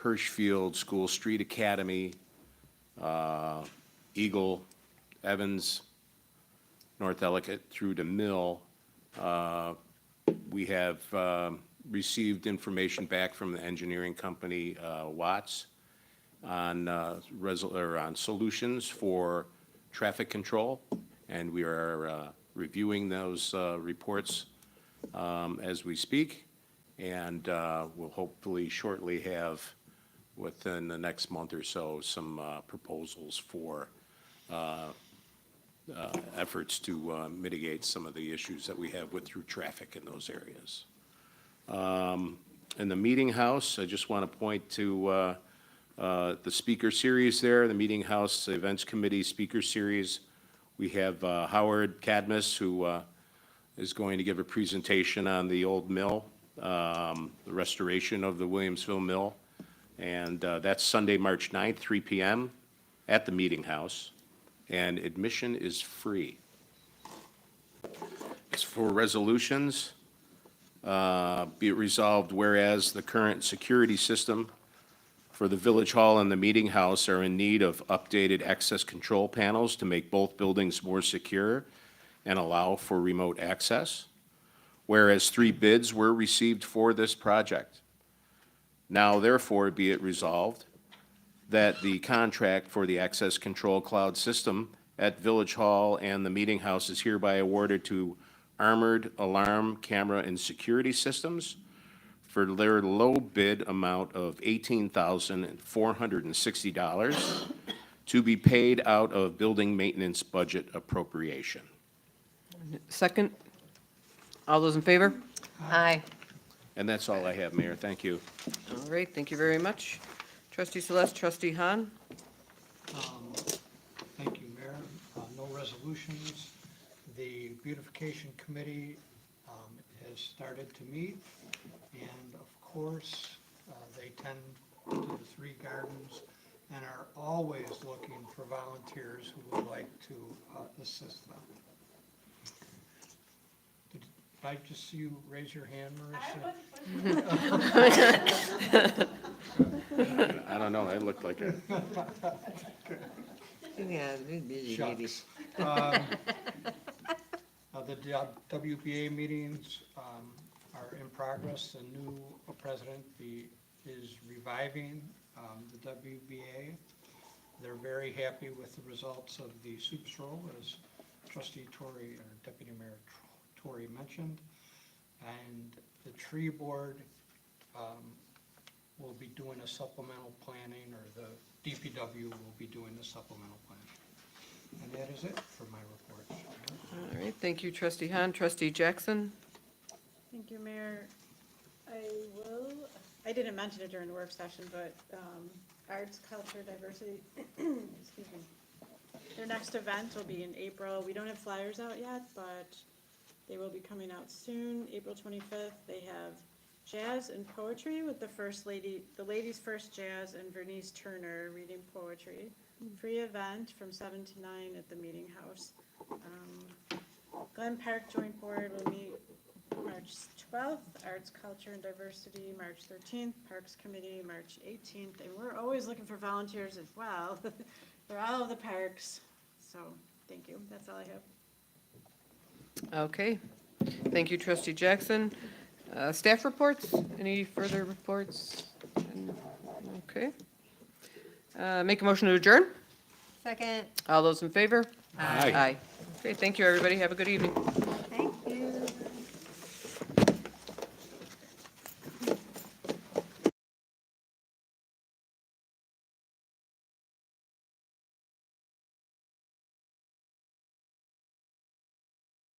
Hirschfield, School Street Academy, Eagle, Evans, North Ellicott through to Mill, we have received information back from the engineering company Watts on solutions for traffic control, and we are reviewing those reports as we speak, and we'll hopefully shortly have, within the next month or so, some proposals for efforts to mitigate some of the issues that we have with through traffic in those areas. In the Meeting House, I just want to point to the speaker series there, the Meeting House Events Committee Speaker Series. We have Howard Cadmus, who is going to give a presentation on the old mill, the restoration of the Williamsville Mill. And that's Sunday, March 9th, 3 p.m. at the Meeting House. And admission is free. As for resolutions, be it resolved, whereas the current security system for the Village Hall and the Meeting House are in need of updated access control panels to make both buildings more secure and allow for remote access. Whereas 3 bids were received for this project. Now therefore be it resolved that the contract for the access control cloud system at Village Hall and the Meeting House is hereby awarded to Armored Alarm Camera and Security Systems for their low bid amount of $18,460 to be paid out of building maintenance budget appropriation. Second? All those in favor? Aye. And that's all I have, Mayor. Thank you. All right, thank you very much. Trustee Celeste, Trustee Hahn? Thank you, Mayor. No resolutions. The beautification committee has started to meet, and of course, they tend to the 3 gardens and are always looking for volunteers who would like to assist them. Did I just see you raise your hand, Marissa? I don't know, it looked like it. Yeah, busy ladies. Shucks. The WBA meetings are in progress. The new president is reviving the WBA. They're very happy with the results of the soups roll, as Trustee Tory, or Deputy Mayor Tory mentioned. And the tree board will be doing a supplemental planning, or the DPW will be doing the supplemental planning. And that is it for my report. All right, thank you, Trustee Hahn. Trustee Jackson? Thank you, Mayor. I didn't mention it during the work session, but arts, culture, diversity, excuse me. Their next event will be in April. We don't have flyers out yet, but they will be coming out soon. April 25th, they have jazz and poetry with the ladies first jazz and Vernice Turner reading poetry. Free event from 7 to 9 at the Meeting House. Glen Park Joint Board will meet March 12th, Arts, Culture, and Diversity, March 13th, Parks Committee, March 18th, and we're always looking for volunteers as well for all of the parks. So, thank you. That's all I have. Okay, thank you, trustee Jackson. Staff reports, any further reports? Okay. Make a motion to adjourn? Second. All those in favor? Aye. Okay, thank you, everybody. Have a good evening.